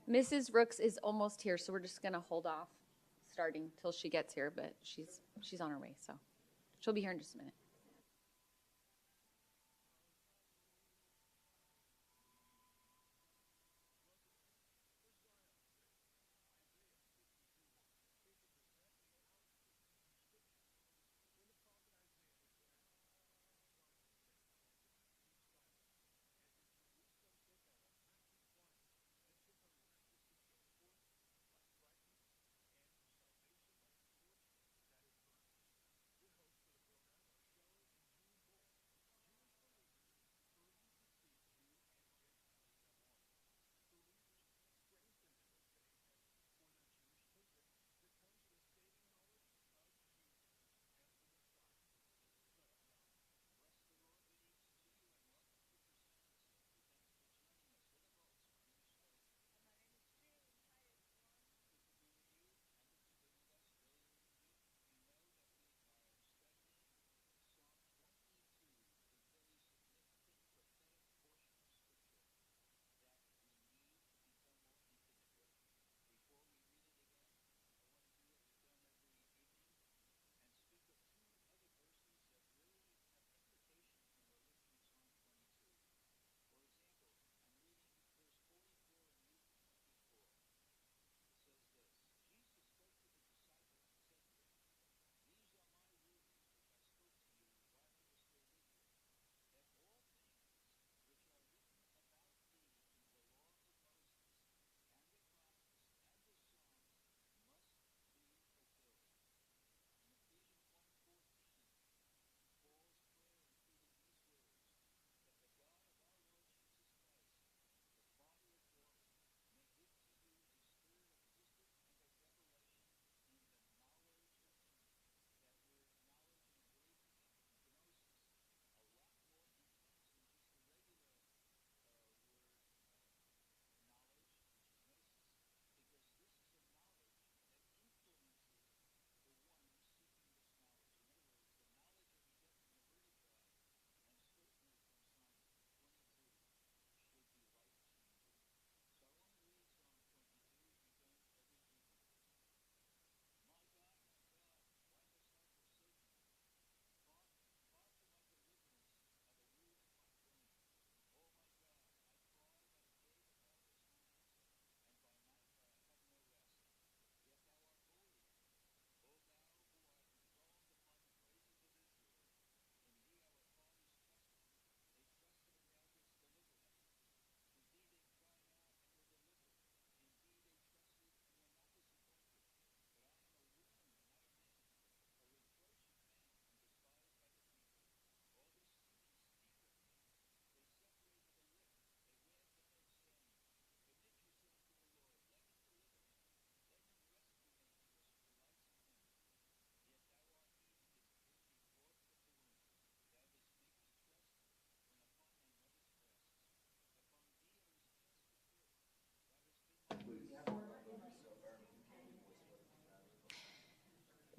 Mrs. Rooks is almost here, so we're just going to hold off starting till she gets here, but she's on her way, so she'll be here in just a minute.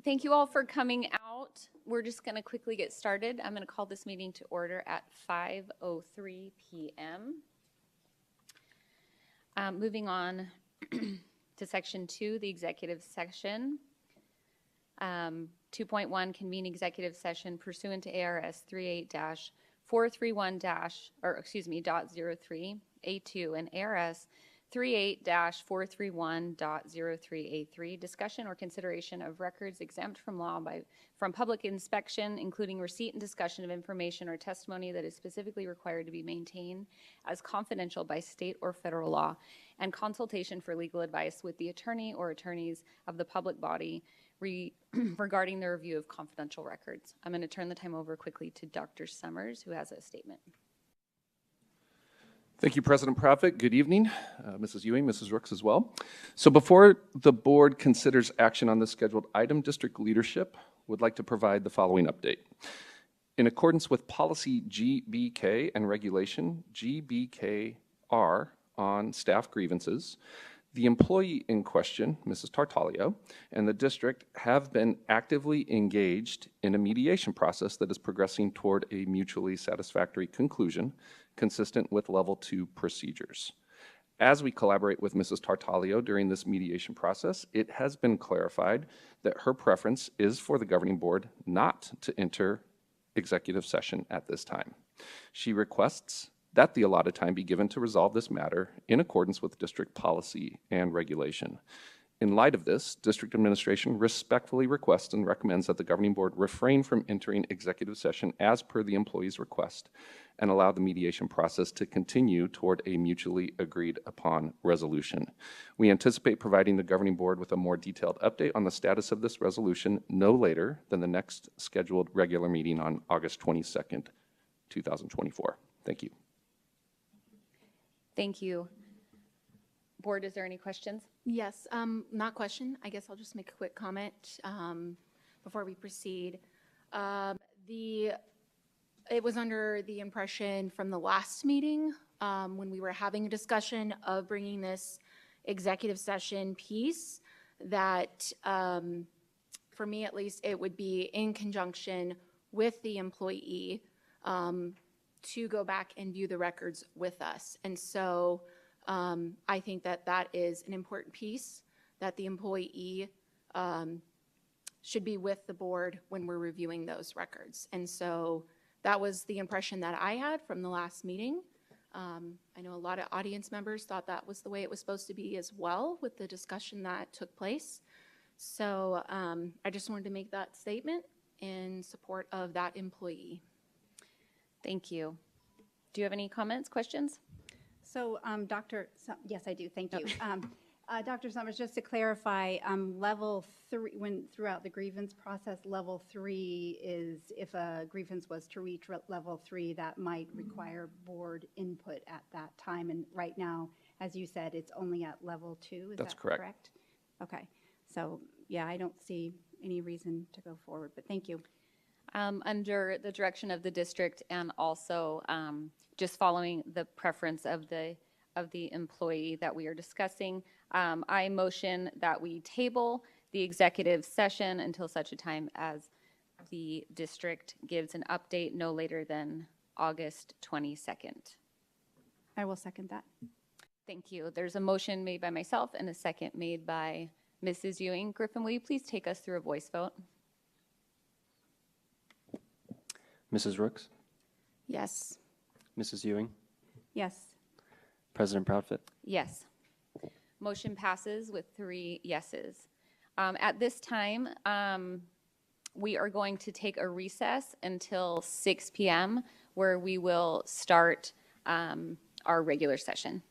Thank you all for coming out. We're just going to quickly get started. I'm going to call this meeting to order at 5:03 p.m. Moving on to Section 2, the executive section. 2.1, convene executive session pursuant to ARS 38-431-.03 A2 and ARS 38-431.03A3, discussion or consideration of records exempt from law from public inspection, including receipt and discussion of information or testimony that is specifically required to be maintained as confidential by state or federal law, and consultation for legal advice with the attorney or attorneys of the public body regarding the review of confidential records. I'm going to turn the time over quickly to Dr. Summers, who has a statement. Thank you, President Proffitt. Good evening, Mrs. Ewing, Mrs. Rooks as well. So before the board considers action on this scheduled item, district leadership would like to provide the following update. In accordance with policy GBK and regulation GBKR on staff grievances, the employee in question, Mrs. Tartaglio, and the district have been actively engaged in a mediation process that is progressing toward a mutually satisfactory conclusion consistent with level 2 procedures. As we collaborate with Mrs. Tartaglio during this mediation process, it has been clarified that her preference is for the governing board not to enter executive session at this time. She requests that the allotted time be given to resolve this matter in accordance with district policy and regulation. In light of this, district administration respectfully requests and recommends that the governing board refrain from entering executive session as per the employee's request and allow the mediation process to continue toward a mutually agreed upon resolution. We anticipate providing the governing board with a more detailed update on the status of this resolution no later than the next scheduled regular meeting on August 22nd, 2024. Thank you. Thank you. Board, is there any questions? Yes, not question. I guess I'll just make a quick comment before we proceed. It was under the impression from the last meeting when we were having a discussion of bringing this executive session piece that, for me at least, it would be in conjunction with the employee to go back and view the records with us. And so I think that that is an important piece, that the employee should be with the board when we're reviewing those records. And so that was the impression that I had from the last meeting. I know a lot of audience members thought that was the way it was supposed to be as well with the discussion that took place. So I just wanted to make that statement in support of that employee. Thank you. Do you have any comments, questions? So, yes, I do. Thank you. Dr. Summers, just to clarify, level 3, throughout the grievance process, level 3 is if a grievance was to reach level 3, that might require board input at that time. And right now, as you said, it's only at level 2. Is That's that correct. Okay. So, yeah, I don't see any reason to go forward, but thank you. Under the direction of the district and also just following the preference of the employee that we are discussing, I motion that we table the executive session until such a time as the district gives an update no later than August 22nd. I will second that. Thank you. There's a motion made by myself and a second made by Mrs. Ewing. Griffin, will you please take us through a voice vote? Mrs. Rooks, Yes. Mrs. Ewing, Yes. President Proudfit. Yes. Motion passes with 3 yeses. At this time, we are going to take a recess until 6 p.m. where we will start our regular session.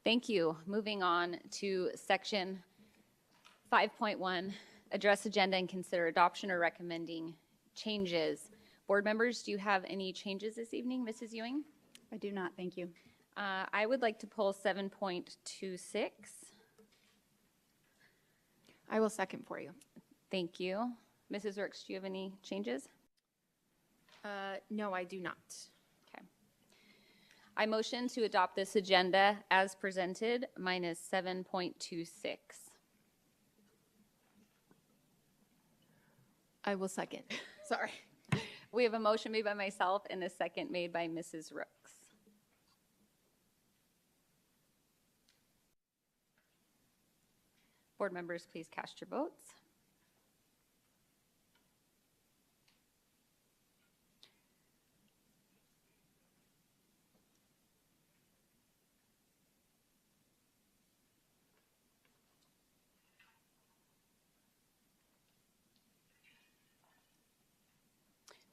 Thank you. Moving on to section 5.1, address agenda and consider adoption or recommending changes. Board members, do you have any changes this evening? Mrs. Ewing? I do not, thank you. I would like to pull 7.26. I will second for you. Thank you. Mrs. Rooks, do you have any changes? No, I do not. Okay. I motion to adopt this agenda as presented minus 7.26. I will second. Sorry. We have a motion made by myself and a second made by Mrs. Rooks. Board members, please cast your votes.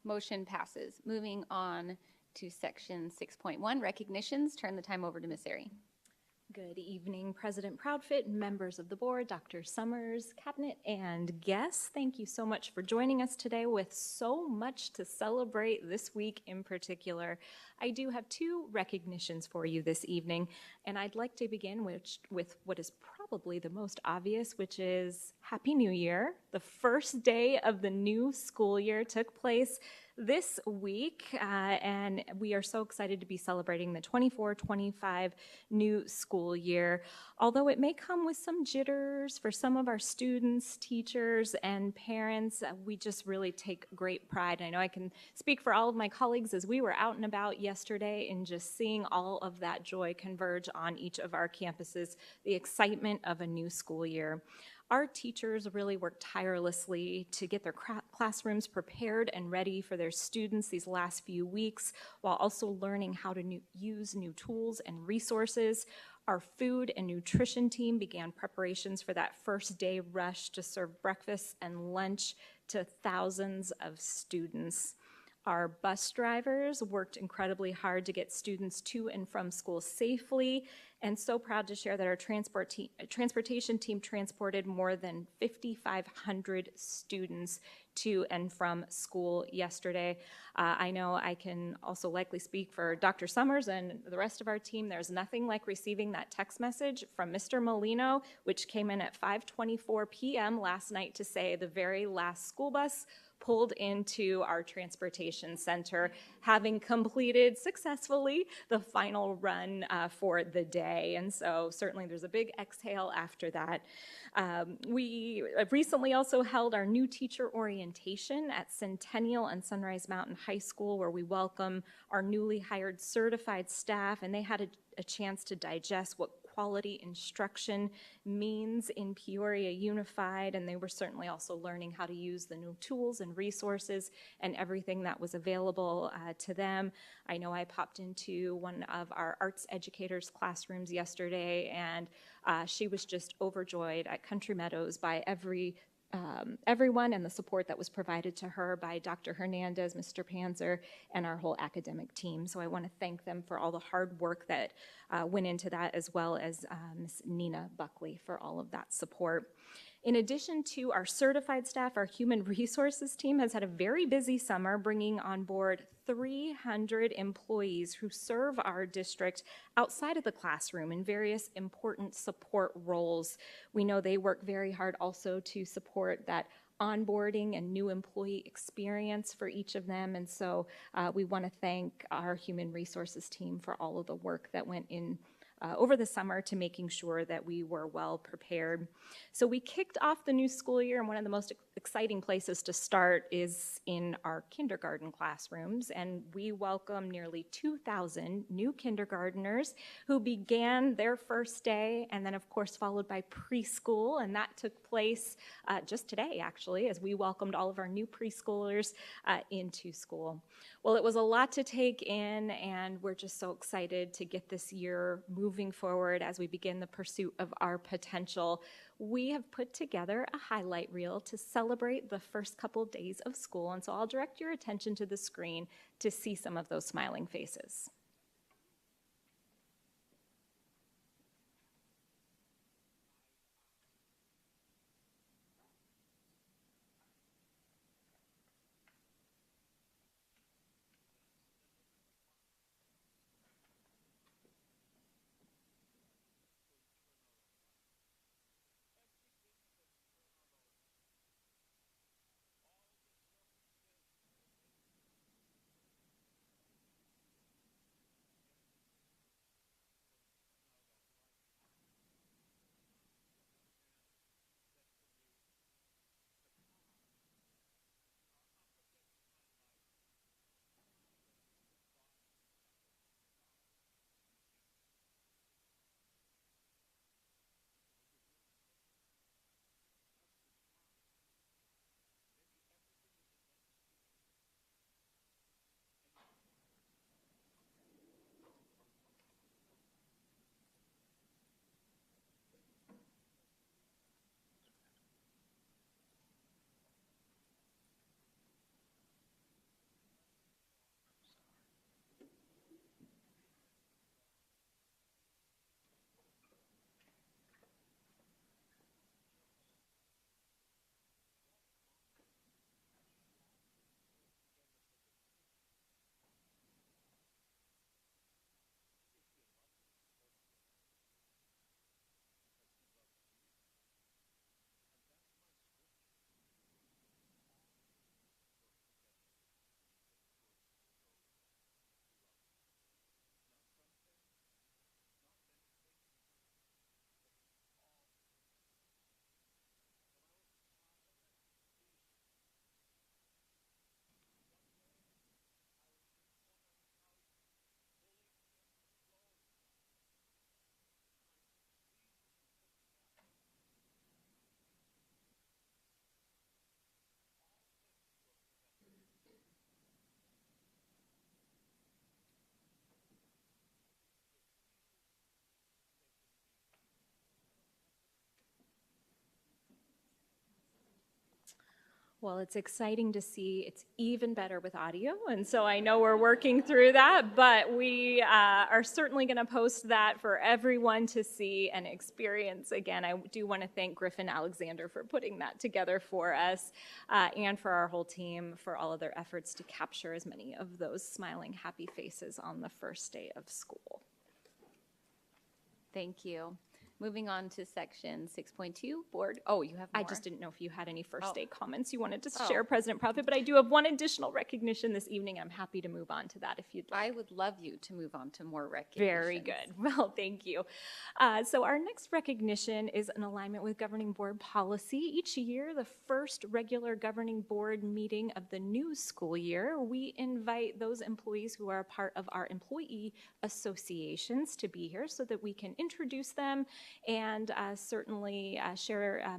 Motion passes. Moving on to section 6.1, recognitions. Turn the time over to Ms. Airy. Good evening, President Proudfit, members of the board, Dr. Summers, cabinet, and guests. Thank you so much for joining us today with so much to celebrate this week in particular. I do have two recognitions for you this evening, and I'd like to begin with what is probably the most obvious, which is Happy New Year. The first day of the new school year took place this week, and we are so excited to be celebrating the 24-25 new school year. Although it may come with some jitters for some of our students, teachers, and parents, we just really take great pride. I know I can speak for all of my colleagues as we were out and about yesterday and just seeing all of that joy converge on each of our campuses, the excitement of a new school year. Our teachers really worked tirelessly to get their classrooms prepared and ready for their students these last few weeks, while also learning how to use new tools and resources. Our food and nutrition team began preparations for that first day rush to serve breakfast and lunch to thousands of students. Our bus drivers worked incredibly hard to get students to and from school safely, and so proud to share that our transportation team transported more than 5,500 students to and from school yesterday. I know I can also likely speak for Dr. Summers and the rest of our team. There's nothing like receiving that text message from Mr. Molino, which came in at 5:24 p.m. last night to say the very last school bus pulled into our transportation center, having completed successfully the final run for the day. And so certainly there's a big exhale after that. We recently also held our new teacher orientation at Centennial and Sunrise Mountain High School, where we welcome our newly hired certified staff, and they had a chance to digest what quality instruction means in Peoria Unified, and they were certainly also learning how to use the new tools and resources and everything that was available to them. I know I popped into one of our arts educators' classrooms yesterday, and she was just overjoyed at Country Meadows by everyone and the support that was provided to her by Dr. Hernandez, Mr. Panzer, and our whole academic team. So I want to thank them for all the hard work that went into that, as well as Ms. Nina Buckley for all of that support. In addition to our certified staff, our human resources team has had a very busy summer, bringing on board 300 employees who serve our district outside of the classroom in various important support roles. We know they work very hard also to support that onboarding and new employee experience for each of them. And so we want to thank our human resources team for all of the work that went in over the summer to making sure that we were well prepared. So we kicked off the new school year, and one of the most exciting places to start is in our kindergarten classrooms, and we welcome nearly 2,000 new kindergartners who began their first day, and then of course followed by preschool, and that took place just today actually, as we welcomed all of our new preschoolers into school. Well, it was a lot to take in, and we're just so excited to get this year moving forward as we begin the pursuit of our potential. We have put together a highlight reel to celebrate the first couple of days of school, and so I'll direct your attention to the screen to see some of those smiling faces. Well, it's exciting to see. It's even better with audio, and so I know we're working through that, but we are certainly going to post that for everyone to see and experience. Again, I do want to thank Griffin Alexander for putting that together for us and for our whole team for all of their efforts to capture as many of those smiling, happy faces on the first day of school. Thank you. Moving on to section 6.2, board. Oh, you have more. I just didn't know if you had any first Oh. day comments you wanted to Oh. share, President Profit, but I do have one additional recognition this evening. I'm happy to move on to that if you'd like. I would love you to move on to more recognitions. Very good. Well, thank you. So our next recognition is in alignment with governing board policy. Each year, the first regular governing board meeting of the new school year, we invite those employees who are a part of our employee associations to be here so that we can introduce them and certainly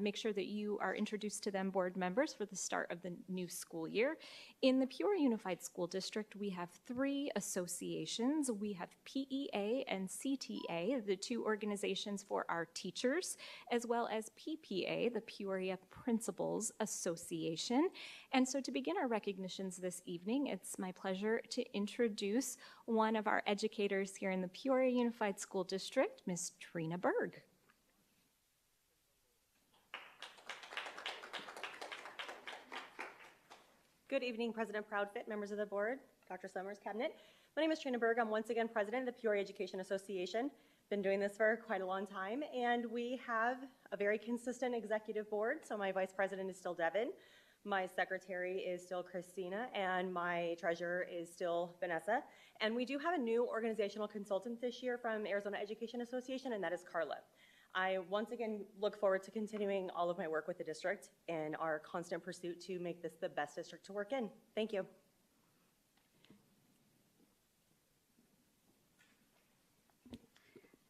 make sure that you are introduced to them, board members, for the start of the new school year. In the Peoria Unified School District, we have 3 associations. We have PEA and CTA, the 2 organizations for our teachers, as well as PPA, the Peoria Principals Association. And so to begin our recognitions this evening, it's my pleasure to introduce one of our educators here in the Peoria Unified School District, Ms. Trina Berg. Good evening, President Proudfit, members of the board, Dr. Summers, cabinet. My name is Trina Berg. I'm once again president of the Peoria Education Association. Been doing this for quite a long time, and we have a very consistent executive board. So my vice president is still Devin, my secretary is still Christina, and my treasurer is still Vanessa. And we do have a new organizational consultant this year from Arizona Education Association, and that is Carla. I once again look forward to continuing all of my work with the district in our constant pursuit to make this the best district to work in. Thank you.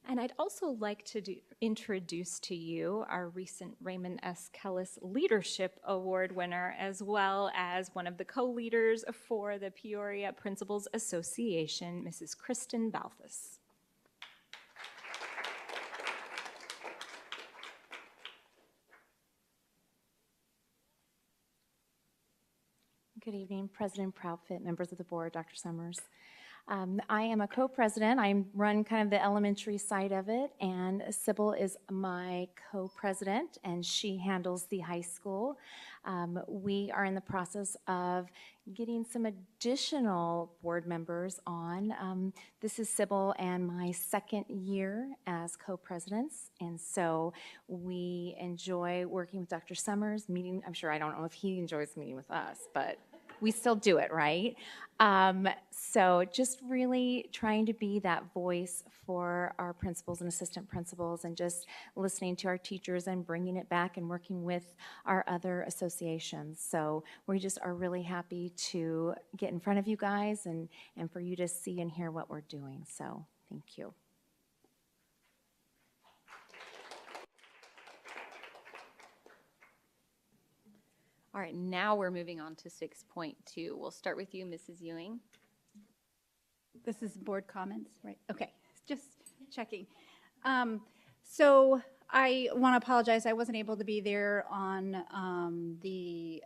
And I'd also like to introduce to you our recent Raymond S. Kellis Leadership Award winner, as well as one of the co-leaders for the Peoria Principals Association, Mrs. Kristen Balthus. Good evening, President Proudfit, members of the board, Dr. Summers. I am a co-president. I run kind of the elementary side of it, and Sybil is my co-president, and she handles the high school. We are in the process of getting some additional board members on. This is Sybil and my second year as co-presidents, and so we enjoy working with Dr. Summers, meeting. I'm sure I don't know if he enjoys meeting with us, but we still do it, right? So just really trying to be that voice for our principals and assistant principals and just listening to our teachers and bringing it back and working with our other associations. So we just are really happy to get in front of you guys and for you to see and hear what we're doing. So thank you. All right, now we're moving on to 6.2. We'll start with you, Mrs. Ewing. This is board comments, right? Okay, just checking. So I want to apologize. I wasn't able to be there on the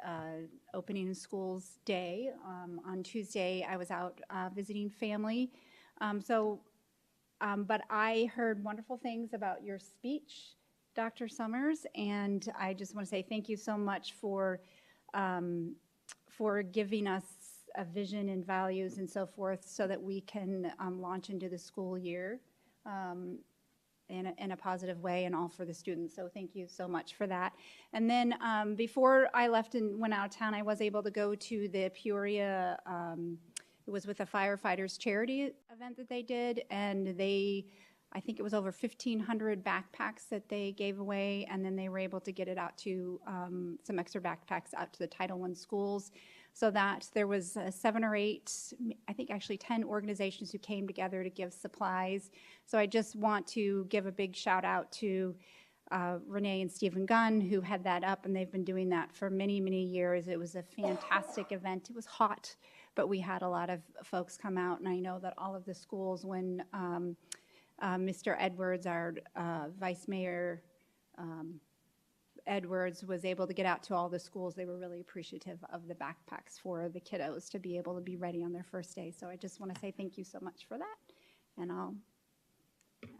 opening schools day. On Tuesday, I was out visiting family. But I heard wonderful things about your speech, Dr. Summers, and I just want to say thank you so much for giving us a vision and values and so forth so that we can launch into the school year in a positive way and all for the students. So thank you so much for that. And then before I left and went out of town, I was able to go to the Peoria, it was with a firefighters charity event that they did, and I think it was over 1,500 backpacks that they gave away, and then they were able to get it out to some extra backpacks out to the Title I schools, so that there was 7 or 8, I think actually 10 organizations who came together to give supplies. So I just want to give a big shout out to Renee and Stephen Gunn, who had that up, and they've been doing that for many, many years. It was a fantastic event. It was hot, but we had a lot of folks come out, and I know that all of the schools, when Mr. Edwards, our vice mayor, Edwards was able to get out to all the schools. They were really appreciative of the backpacks for the kiddos to be able to be ready on their first day. So I just want to say thank you so much for that. And I'll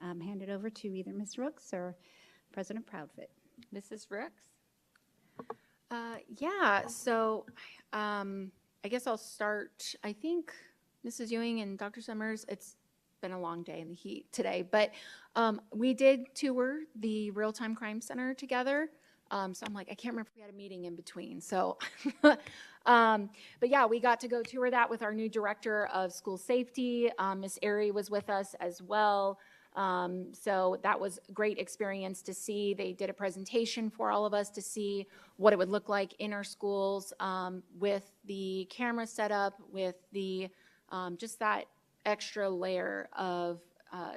hand it over to either Ms. Rooks or President Proudfit. Mrs. Rooks? Yeah, so I guess I'll start. I think Mrs. Ewing and Dr. Summers, it's been a long day in the heat today, but we did tour the Real-Time Crime Center together. So I'm like, I can't remember if we had a meeting in between. So, but yeah, we got to go tour that with our new director of school safety. Miss Airy was with us as well. So that was a great experience to see. They did a presentation for all of us to see what it would look like in our schools with the camera setup, with the just that extra layer of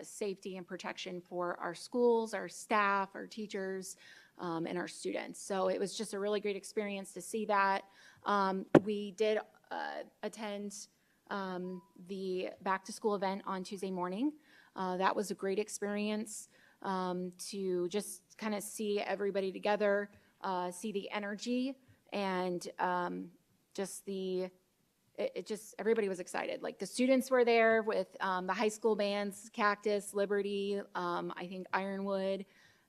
safety and protection for our schools, our staff, our teachers, and our students. So it was just a really great experience to see that. We did attend the back to school event on Tuesday morning. That was a great experience to just kind of see everybody together, see the energy, and just everybody was excited. Like the students were there with the high school bands, Cactus, Liberty, I think Ironwood.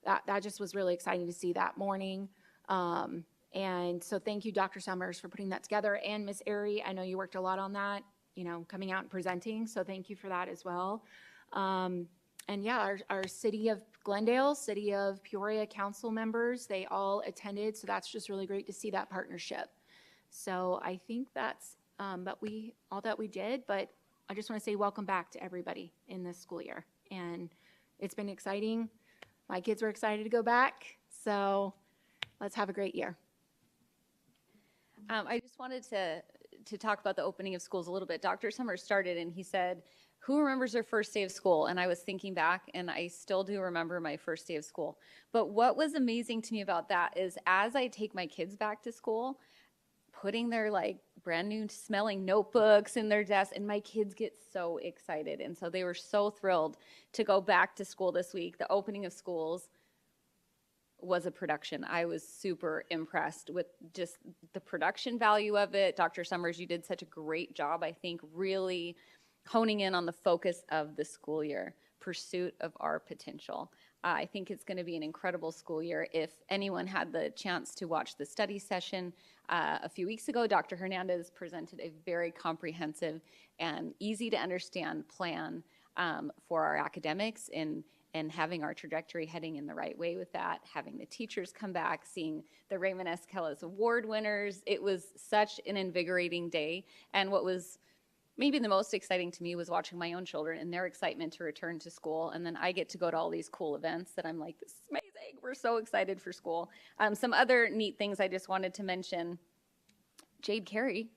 That just was really exciting to see that morning. And so thank you, Dr. Summers, for putting that together. And Miss Airy, I know you worked a lot on that, coming out and presenting. So thank you for that as well. And yeah, our City of Glendale, City of Peoria council members, they all attended. So that's just really great to see that partnership. So I think that's all that we did, but I just want to say welcome back to everybody in this school year. And it's been exciting. My kids were excited to go back. So let's have a great year. I just wanted to talk about the opening of schools a little bit. Dr. Summers started and he said, who remembers their first day of school? And I was thinking back, and I still do remember my first day of school. But what was amazing to me about that is as I take my kids back to school, putting their like brand new smelling notebooks in their desk, and my kids get so excited. And so they were so thrilled to go back to school this week. The opening of schools was a production. I was super impressed with just the production value of it. Dr. Summers, you did such a great job, I think, really honing in on the focus of the school year, pursuit of our potential. I think it's going to be an incredible school year. If anyone had the chance to watch the study session a few weeks ago, Dr. Hernandez presented a very comprehensive and easy to understand plan for our academics and having our trajectory heading in the right way with that, having the teachers come back, seeing the Raymond S. Kellis Award winners. It was such an invigorating day. And what was maybe the most exciting to me was watching my own children and their excitement to return to school. And then I get to go to all these cool events that I'm like, this is amazing. We're so excited for school. Some other neat things I just wanted to mention. Jade Carey,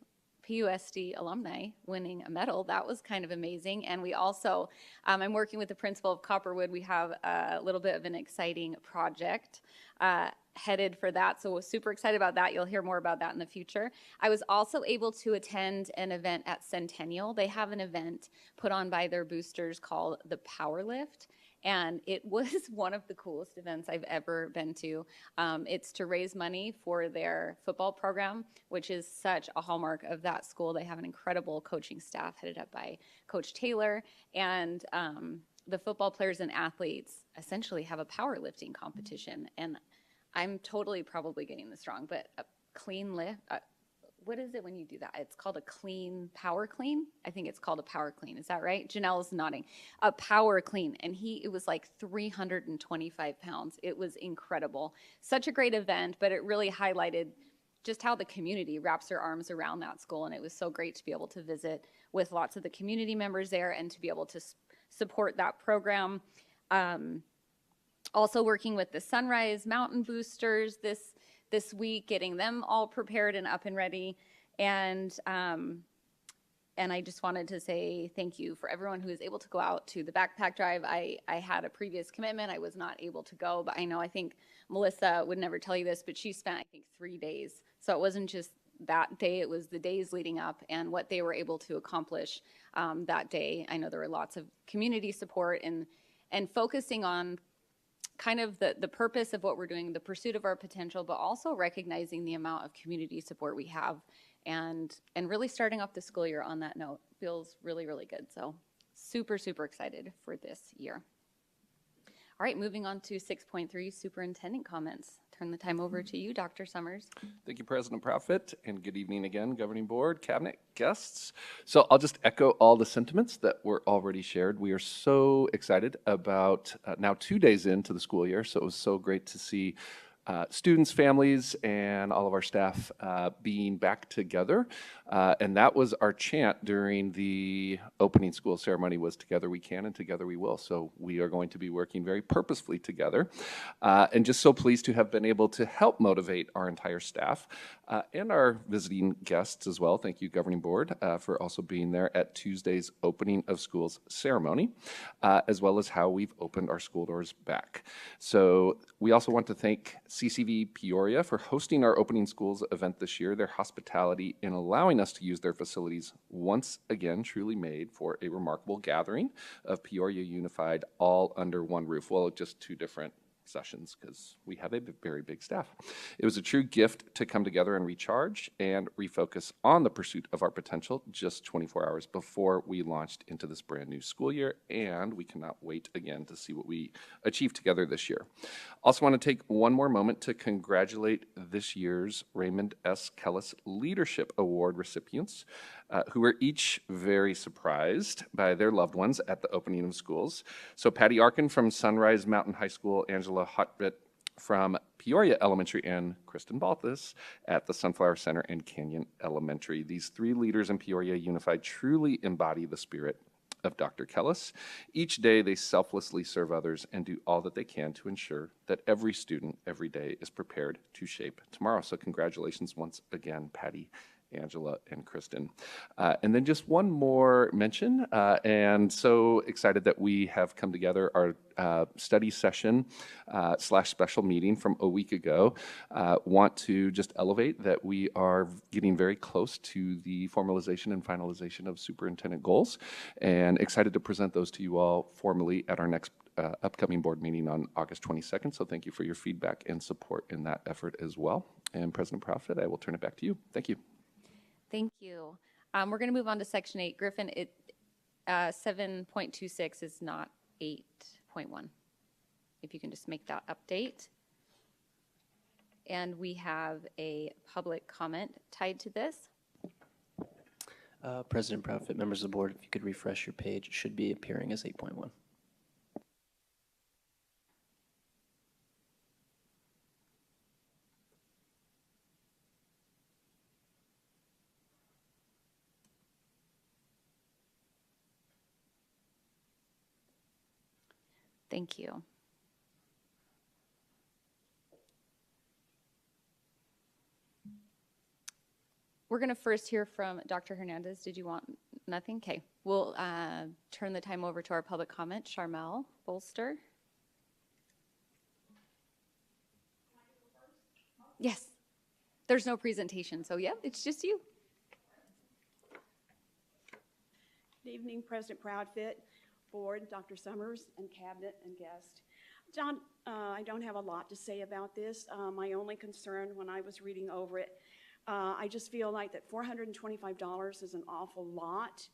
PUSD alumni, winning a medal. That was kind of amazing. And we also, I'm working with the principal of Copperwood. We have a little bit of an exciting project headed for that. So we're super excited about that. You'll hear more about that in the future. I was also able to attend an event at Centennial. They have an event put on by their boosters called the Power Lift. And it was one of the coolest events I've ever been to. It's to raise money for their football program, which is such a hallmark of that school. They have an incredible coaching staff headed up by Coach Taylor. And the football players and athletes essentially have a powerlifting competition. And I'm totally probably getting this wrong, but a clean lift, what is it when you do that? It's called a clean, power clean? I think it's called a power clean. Is that right? Janelle's nodding. A power clean. And it was like 325 pounds. It was incredible. Such a great event, but it really highlighted just how the community wraps their arms around that school. And it was so great to be able to visit with lots of the community members there and to be able to support that program. Also working with the Sunrise Mountain Boosters this week, getting them all prepared and up and ready. And I just wanted to say thank you for everyone who was able to go out to the backpack drive. I had a previous commitment. I was not able to go, but I think Melissa would never tell you this, but she spent, 3 days. So it wasn't just that day, it was the days leading up and what they were able to accomplish that day. I know there were lots of community support and focusing on kind of the purpose of what we're doing, the pursuit of our potential, but also recognizing the amount of community support we have, and really starting off the school year on that note feels really, really good. So super, super excited for this year. All right, moving on to 6.3, superintendent comments. Turn the time over to you, Dr. Summers. Thank you, President Profit, and good evening again, Governing Board, Cabinet, guests. So I'll just echo all the sentiments that were already shared. We are so excited about now 2 days into the school year, so it was so great to see students, families, and all of our staff being back together. And that was our chant during the opening school ceremony, was together we can and together we will. So we are going to be working very purposefully together. And just so pleased to have been able to help motivate our entire staff and our visiting guests as well. Thank you, Governing Board, for also being there at Tuesday's opening of schools ceremony, as well as how we've opened our school doors back. So we also want to thank CCV Peoria for hosting our opening schools event this year. Their hospitality in allowing us to use their facilities once again truly made for a remarkable gathering of Peoria Unified, all under one roof. Well, just 2 different sessions because we have a very big staff. It was a true gift to come together and recharge and refocus on the pursuit of our potential just 24 hours before we launched into this brand new school year, and we cannot wait again to see what we achieve together this year. Also want to take one more moment to congratulate this year's Raymond S. Kellis Leadership Award recipients, who were each very surprised by their loved ones at the opening of schools. So Patty Arkin from Sunrise Mountain High School, Angela Hotbit from Peoria Elementary, and Kristen Balthus at the Sunflower Center and Canyon Elementary. These 3 leaders in Peoria Unified truly embody the spirit of Dr. Kellis. Each day they selflessly serve others and do all that they can to ensure that every student every day is prepared to shape tomorrow. So congratulations once again, Patty, Angela, and Kristen. And then just one more mention, and so excited that we have come together. Our study session / special meeting from a week ago. Want to just elevate that we are getting very close to the formalization and finalization of superintendent goals, and excited to present those to you all formally at our next upcoming board meeting on August 22nd. So thank you for your feedback and support in that effort as well. And President Profit, I will turn it back to you. Thank you. Thank you. We're going to move on to Section 8. Griffin, 7.26 is not 8.1. If you can just make that update. And we have a public comment tied to this. President Profit, members of the board, if you could refresh your page, it should be appearing as 8.1. Thank you. We're going to first hear from Dr. Hernandez. Did you want nothing? Okay. We'll turn the time over to our public comment, Charmel Bolster. Yes. There's no presentation, so yeah, it's just you. Good evening, President Proudfit, Board, Dr. Summers, and Cabinet and guest. John, I don't have a lot to say about this. My only concern when I was reading over it, I just feel like that $425 is an awful lot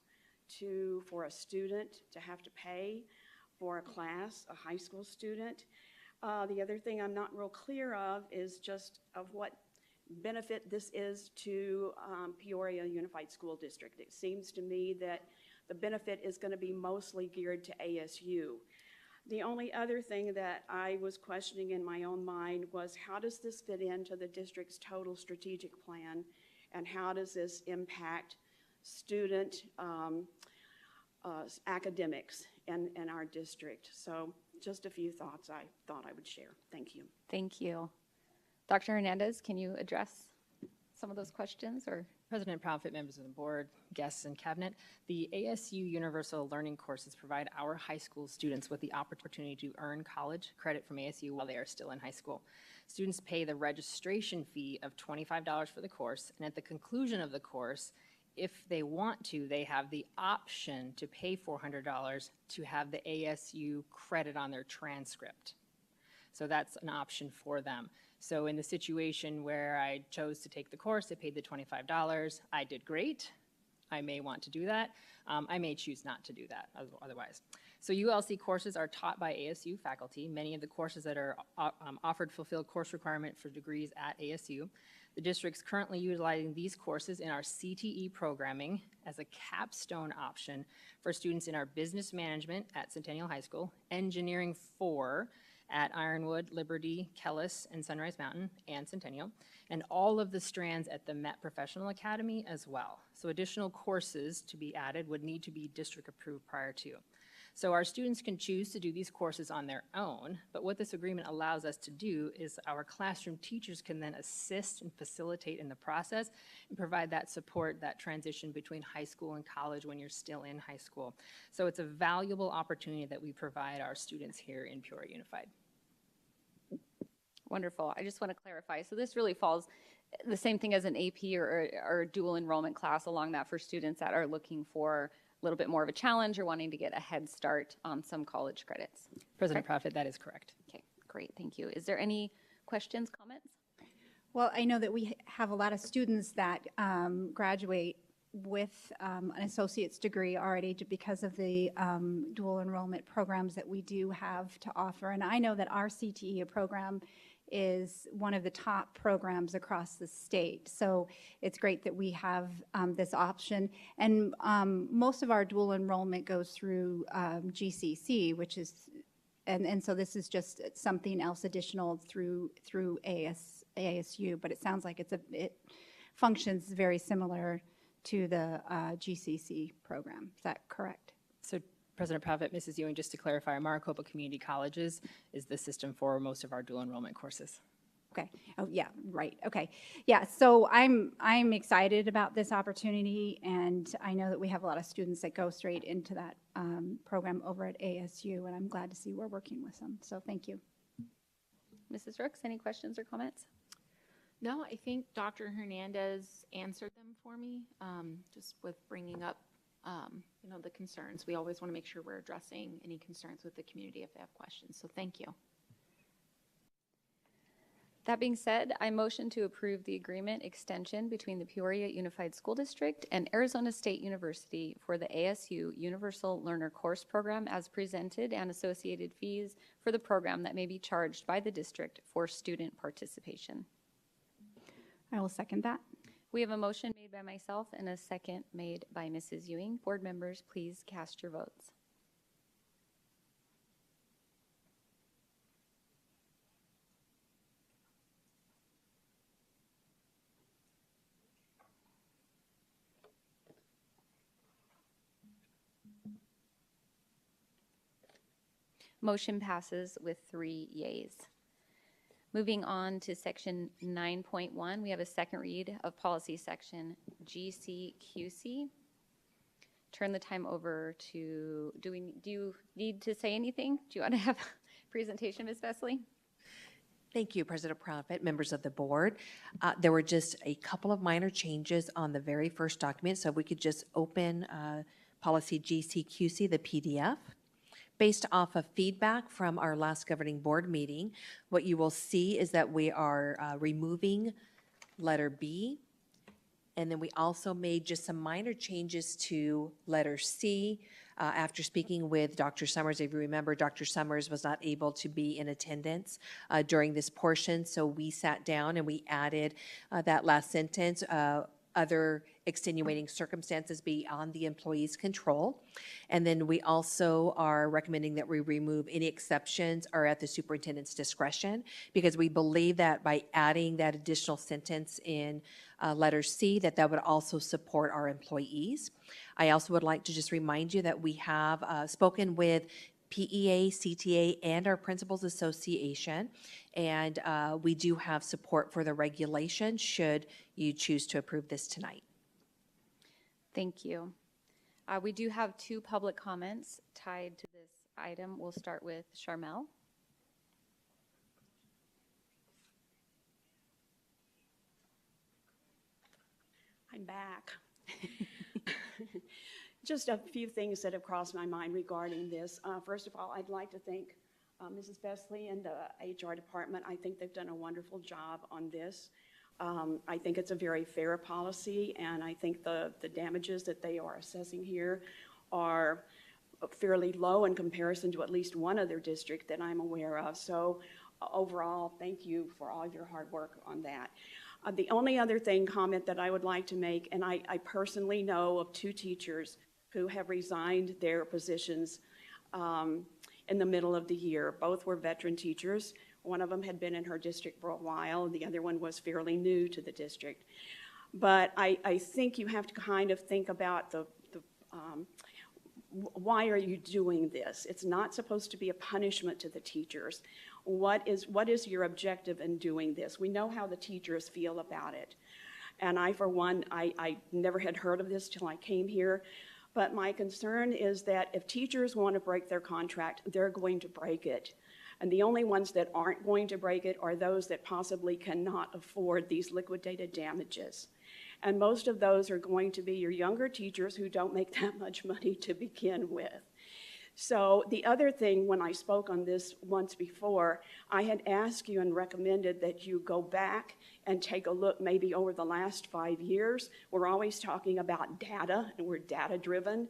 for a student to have to pay for a class, a high school student. The other thing I'm not real clear of is just of what benefit this is to Peoria Unified School District. It seems to me that the benefit is going to be mostly geared to ASU. The only other thing that I was questioning in my own mind was, how does this fit into the district's total strategic plan, and how does this impact student academics in our district? So just a few thoughts I thought I would share. Thank you. Thank you. Dr. Hernandez, can you address some of those questions? Or President Proudfit, members of the board, guests, and cabinet, the ASU Universal Learning courses provide our high school students with the opportunity to earn college credit from ASU while they are still in high school. Students pay the registration fee of $25 for the course, and at the conclusion of the course, if they want to, they have the option to pay $400 to have the ASU credit on their transcript. So that's an option for them. So in the situation where I chose to take the course, I paid the $25. I did great. I may want to do that. I may choose not to do that otherwise. So ULC courses are taught by ASU faculty. Many of the courses that are offered fulfill course requirement for degrees at ASU. The district's currently utilizing these courses in our CTE programming as a capstone option for students in our business management at Centennial High School, engineering 4 at Ironwood, Liberty, Kellis, and Sunrise Mountain, and Centennial, and all of the strands at the Met Professional Academy as well. So additional courses to be added would need to be district approved prior to. So our students can choose to do these courses on their own, but what this agreement allows us to do is our classroom teachers can then assist and facilitate in the process and provide that support, that transition between high school and college when you're still in high school. So it's a valuable opportunity that we provide our students here in Peoria Unified. Wonderful. I just want to clarify. So this really falls the same thing as an AP or dual enrollment class along that for students that are looking for a little bit more of a challenge or wanting to get a head start on some college credits. President Profit, that is correct. Okay, great. Thank you. Is there any questions, comments? Well, I know that we have a lot of students that graduate with an associate's degree already because of the dual enrollment programs that we do have to offer. And I know that our CTE program is one of the top programs across the state. So it's great that we have this option. And most of our dual enrollment goes through GCC, which is, and so this is just something else additional through ASU, but it sounds like it functions very similar to the GCC program. Is that correct? So President Profit, Mrs. Ewing, just to clarify, Maricopa Community Colleges is the system for most of our dual enrollment courses. Okay. Oh, yeah, right. Okay. Yeah, so I'm excited about this opportunity, and I know that we have a lot of students that go straight into that program over at ASU, and I'm glad to see we're working with them. So thank you. Mrs. Rooks, any questions or comments? No, I think Dr. Hernandez answered them for me, just with bringing up, the concerns. We always want to make sure we're addressing any concerns with the community if they have questions. So thank you. That being said, I motion to approve the agreement extension between the Peoria Unified School District and Arizona State University for the ASU Universal Learner Course Program as presented and associated fees for the program that may be charged by the district for student participation. I will second that. We have a motion made by myself and a second made by Mrs. Ewing. Board members, please cast your votes. Motion passes with 3 yeas. Moving on to section 9.1, we have a second read of policy section GCQC. Turn the time over to, do you need to say anything? Do you want to have a presentation, Ms. Vesley? Thank you, President Profit, members of the board. There were just a couple of minor changes on the very first document, so if we could just open policy GCQC, the PDF. Based off of feedback from our last governing board meeting, what you will see is that we are removing letter B, and then we also made just some minor changes to letter C. After speaking with Dr. Summers, if you remember, Dr. Summers was not able to be in attendance during this portion, so we sat down and we added that last sentence, other extenuating circumstances beyond the employee's control. And then we also are recommending that we remove any exceptions are at the superintendent's discretion, because we believe that by adding that additional sentence in letter C, that would also support our employees. I also would like to just remind you that we have spoken with PEA, CTA, and our Principals Association, and we do have support for the regulation should you choose to approve this tonight. Thank you. We do have 2 public comments tied to this item. We'll start with Charmel. I'm back. Just a few things that have crossed my mind regarding this. First of all, I'd like to thank Mrs. Besley and the HR department, I think they've done a wonderful job on this. I think it's a very fair policy, and I think the damages that they are assessing here are fairly low in comparison to at least one other district that I'm aware of. So overall, thank you for all of your hard work on that. The only other comment that I would like to make, and I personally know of 2 teachers who have resigned their positions in the middle of the year. Both were veteran teachers. One of them had been in her district for a while, and the other one was fairly new to the district. But I think you have to kind of think about why are you doing this? It's not supposed to be a punishment to the teachers. What is your objective in doing this? We know how the teachers feel about it. And I, for one, I never had heard of this till I came here. But my concern is that if teachers want to break their contract, they're going to break it. And the only ones that aren't going to break it are those that possibly cannot afford these liquidated damages. And most of those are going to be your younger teachers who don't make that much money to begin with. So the other thing, when I spoke on this once before, I had asked you and recommended that you go back and take a look maybe over the last 5 years. We're always talking about data, and we're data-driven,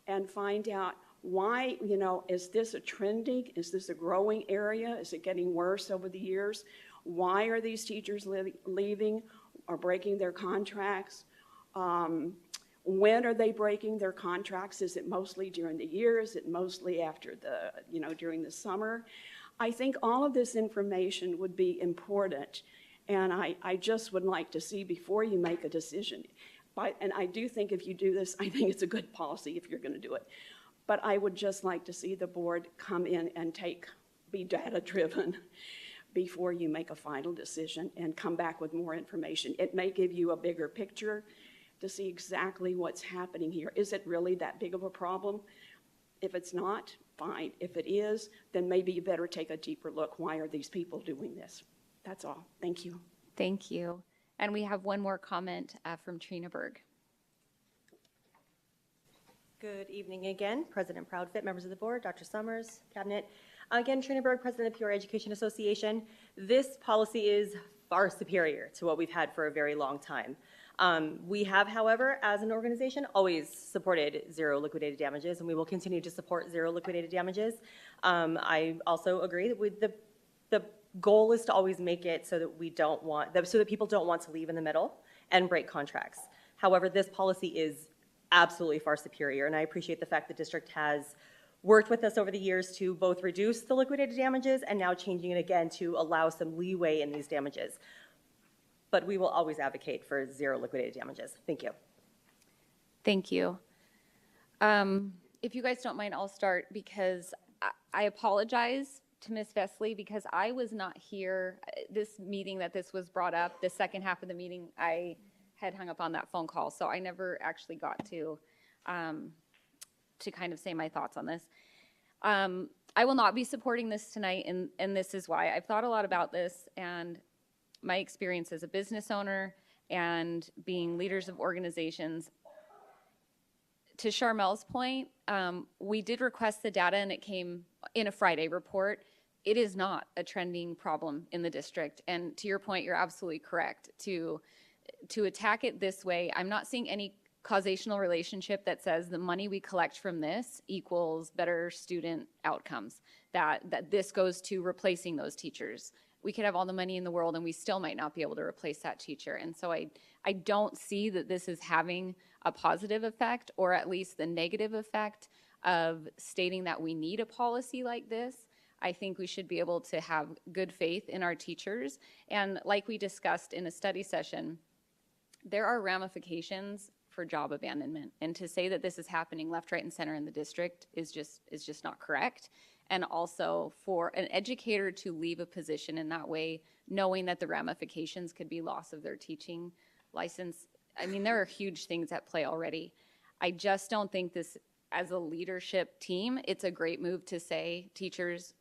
and find out why, is this a trending? Is this a growing area? Is it getting worse over the years? Why are these teachers leaving or breaking their contracts? When are they breaking their contracts? Is it mostly during the year? Is it mostly after during the summer? I think all of this information would be important, and I just would like to see before you make a decision. And I do think if you do this, I think it's a good policy if you're going to do it. But I would just like to see the board come in and be data-driven before you make a final decision and come back with more information. It may give you a bigger picture to see exactly what's happening here. Is it really that big of a problem? If it's not, fine. If it is, then maybe you better take a deeper look. Why are these people doing this? That's all. Thank you. Thank you. And we have one more comment from Trina Berg. Good evening again, President Proudfit, members of the board, Dr. Summers, Cabinet. Again, Trina Berg, President of the Peoria Education Association. This policy is far superior to what we've had for a very long time. We have, however, as an organization, always supported zero liquidated damages, and we will continue to support zero liquidated damages. I also agree that the goal is to always make it so that people don't want to leave in the middle and break contracts. However, this policy is absolutely far superior, and I appreciate the fact the district has worked with us over the years to both reduce the liquidated damages and now changing it again to allow some leeway in these damages. But we will always advocate for zero liquidated damages. Thank you. Thank you. If you guys don't mind, I'll start because I apologize to Ms. Vesley because I was not here this meeting that this was brought up. The second half of the meeting, I had hung up on that phone call, so I never actually got to kind of say my thoughts on this. I will not be supporting this tonight, and this is why. I've thought a lot about this, and my experience as a business owner and being leaders of organizations. To Charmel's point, we did request the data, and it came in a Friday report. It is not a trending problem in the district, and to your point, you're absolutely correct. To attack it this way, I'm not seeing any causational relationship that says the money we collect from this equals better student outcomes, that this goes to replacing those teachers. We could have all the money in the world and we still might not be able to replace that teacher. And so I don't see that this is having a positive effect, or at least the negative effect of stating that we need a policy like this. I think we should be able to have good faith in our teachers. And like we discussed in a study session, there are ramifications for job abandonment. And to say that this is happening left, right, and center in the district is just not correct. And also for an educator to leave a position in that way, knowing that the ramifications could be loss of their teaching license. I mean, there are huge things at play already. I just don't think this, as a leadership team, it's a great move to say, teachers,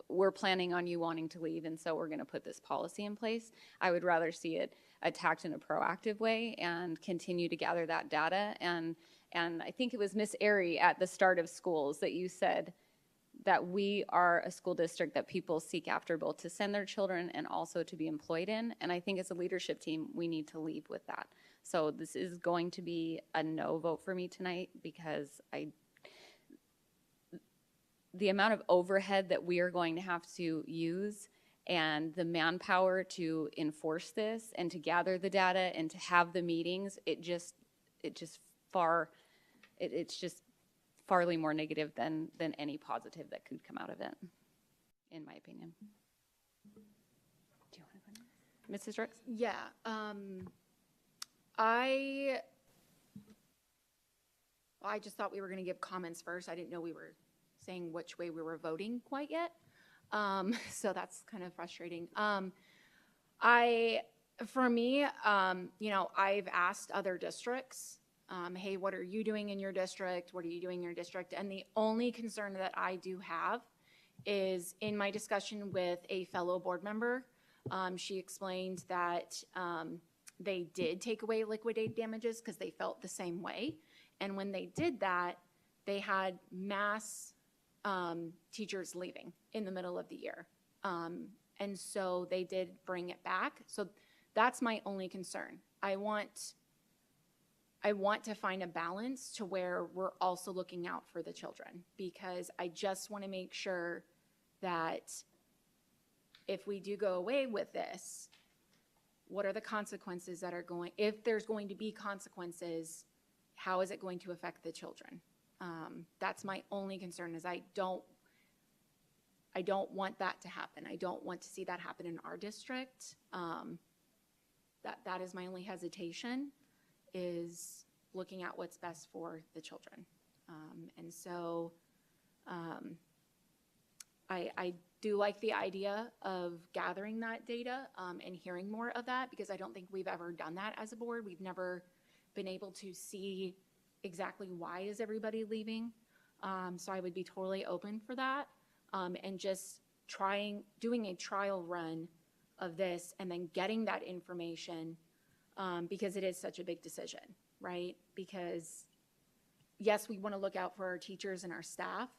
we're planning on you wanting to leave, and so we're going to put this policy in place. I would rather see it attacked in a proactive way and continue to gather that data. And I think it was Miss Airy at the start of schools that you said that we are a school district that people seek after both to send their children and also to be employed in. And I think as a leadership team, we need to leave with that. So this is going to be a no vote for me tonight because the amount of overhead that we are going to have to use and the manpower to enforce this and to gather the data and to have the meetings, it's just farly more negative than any positive that could come out of it, in my opinion. Do you want to go next? Mrs. Rooks? Yeah, I just thought we were going to give comments first. I didn't know we were saying which way we were voting quite yet. So that's kind of frustrating. For me, I've asked other districts, hey, what are you doing in your district? What are you doing in your district? And the only concern that I do have is in my discussion with a fellow board member, she explained that they did take away liquidated damages because they felt the same way. And when they did that, they had mass teachers leaving in the middle of the year. And so they did bring it back. So that's my only concern. I want to find a balance to where we're also looking out for the children, because I just want to make sure that if we do go away with this, what are the consequences that are going, if there's going to be consequences, how is it going to affect the children? That's my only concern, is I don't want that to happen. I don't want to see that happen in our district. That is my only hesitation, is looking at what's best for the children. And so I do like the idea of gathering that data and hearing more of that, because I don't think we've ever done that as a board. We've never been able to see exactly why is everybody leaving. So I would be totally open for that, and just doing a trial run of this and then getting that information, because it is such a big decision, right? Because yes, we want to look out for our teachers and our staff,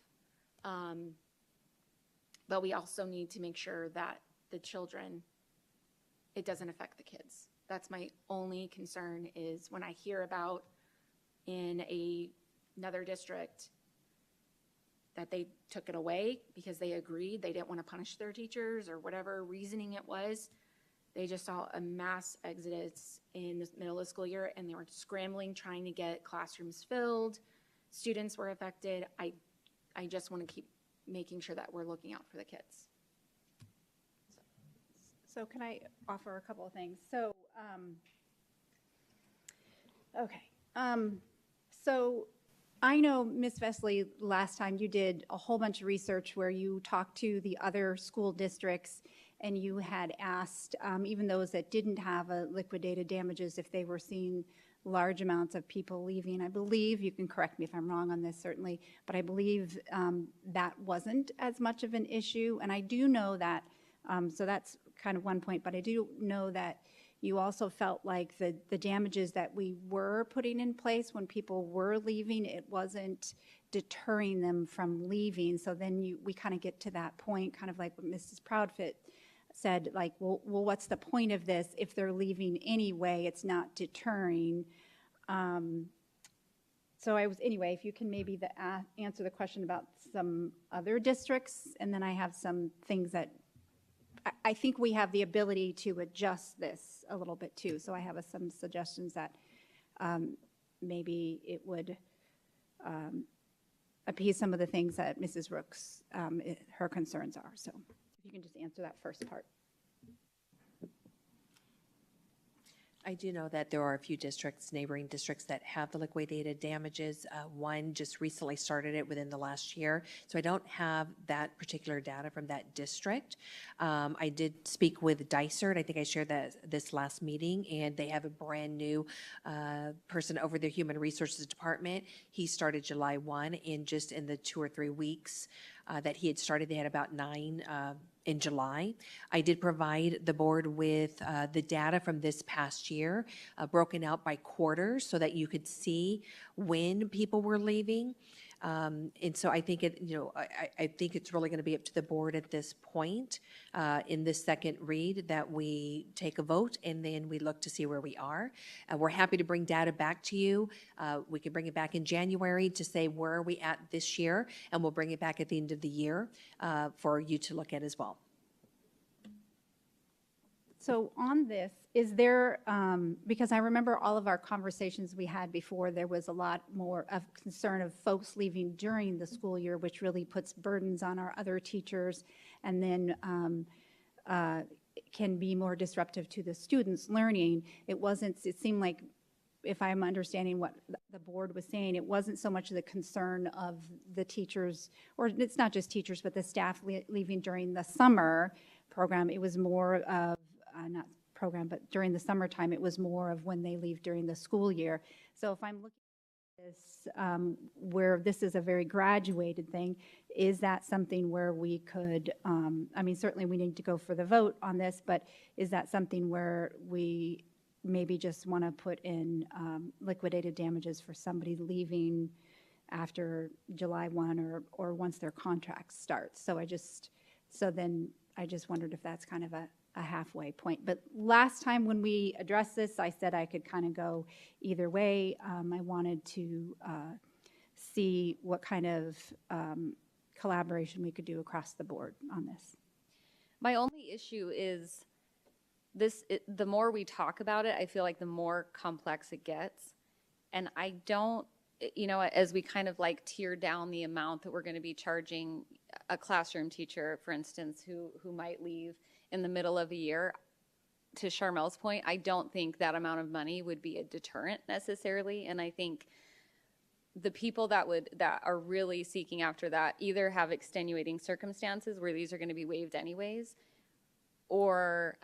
but we also need to make sure that the children, it doesn't affect the kids. That's my only concern, is when I hear about in another district that they took it away because they agreed, they didn't want to punish their teachers or whatever reasoning it was. They just saw a mass exodus in the middle of the school year, and they were scrambling, trying to get classrooms filled. Students were affected. I just want to keep making sure that we're looking out for the kids. So can I offer a couple of things? So, so I know, Ms. Vesley, last time you did a whole bunch of research where you talked to the other school districts, and you had asked even those that didn't have a liquidated damages if they were seeing large amounts of people leaving. I believe, you can correct me if I'm wrong on this certainly, but I believe that wasn't as much of an issue. And I do know that, so that's kind of one point, but I do know that you also felt like the damages that we were putting in place when people were leaving, it wasn't deterring them from leaving. So then we kind of get to that point, kind of like what Mrs. Proudfit said, like, well, what's the point of this if they're leaving anyway? It's not deterring. So anyway, if you can maybe answer the question about some other districts, and then I have some things that I think we have the ability to adjust this a little bit too. So I have some suggestions that maybe it would appease some of the things that Mrs. Rooks, her concerns are. So if you can just answer that first part. I do know that there are a few districts, neighboring districts, that have the liquidated damages. One just recently started it within the last year, so I don't have that particular data from that district. I did speak with Dysart. I think I shared that this last meeting, and they have a brand new person over their Human Resources Department. He started July 1, and just in the 2 or 3 weeks that he had started, they had about 9 in July. I did provide the board with the data from this past year, broken out by quarters so that you could see when people were leaving. And so I think I think it's really going to be up to the board at this point, in this second read, that we take a vote and then we look to see where we are. We're happy to bring data back to you. We can bring it back in January to say where are we at this year, and we'll bring it back at the end of the year for you to look at as well. So on this, is there, because I remember all of our conversations we had before, there was a lot more of concern of folks leaving during the school year, which really puts burdens on our other teachers, and then can be more disruptive to the students' learning. It seemed like, if I'm understanding what the board was saying, it wasn't so much the concern of the teachers, or it's not just teachers, but the staff leaving during the summer program. It was more of, not program, but during the summertime, it was more of when they leave during the school year. So if I'm looking at this, where this is a very graduated thing, is that something where we could, I mean, certainly we need to go for the vote on this, but is that something where we maybe just want to put in liquidated damages for somebody leaving after July 1 or once their contract starts? So then I just wondered if that's kind of a halfway point. But last time when we addressed this, I said I could kind of go either way. I wanted to see what kind of collaboration we could do across the board on this. My only issue is the more we talk about it, I feel like the more complex it gets. And I don't, as we kind of like tier down the amount that we're going to be charging a classroom teacher, for instance, who might leave in the middle of a year, to Charmel's point, I don't think that amount of money would be a deterrent necessarily. And I think the people that are really seeking after that either have extenuating circumstances where these are going to be waived anyways, or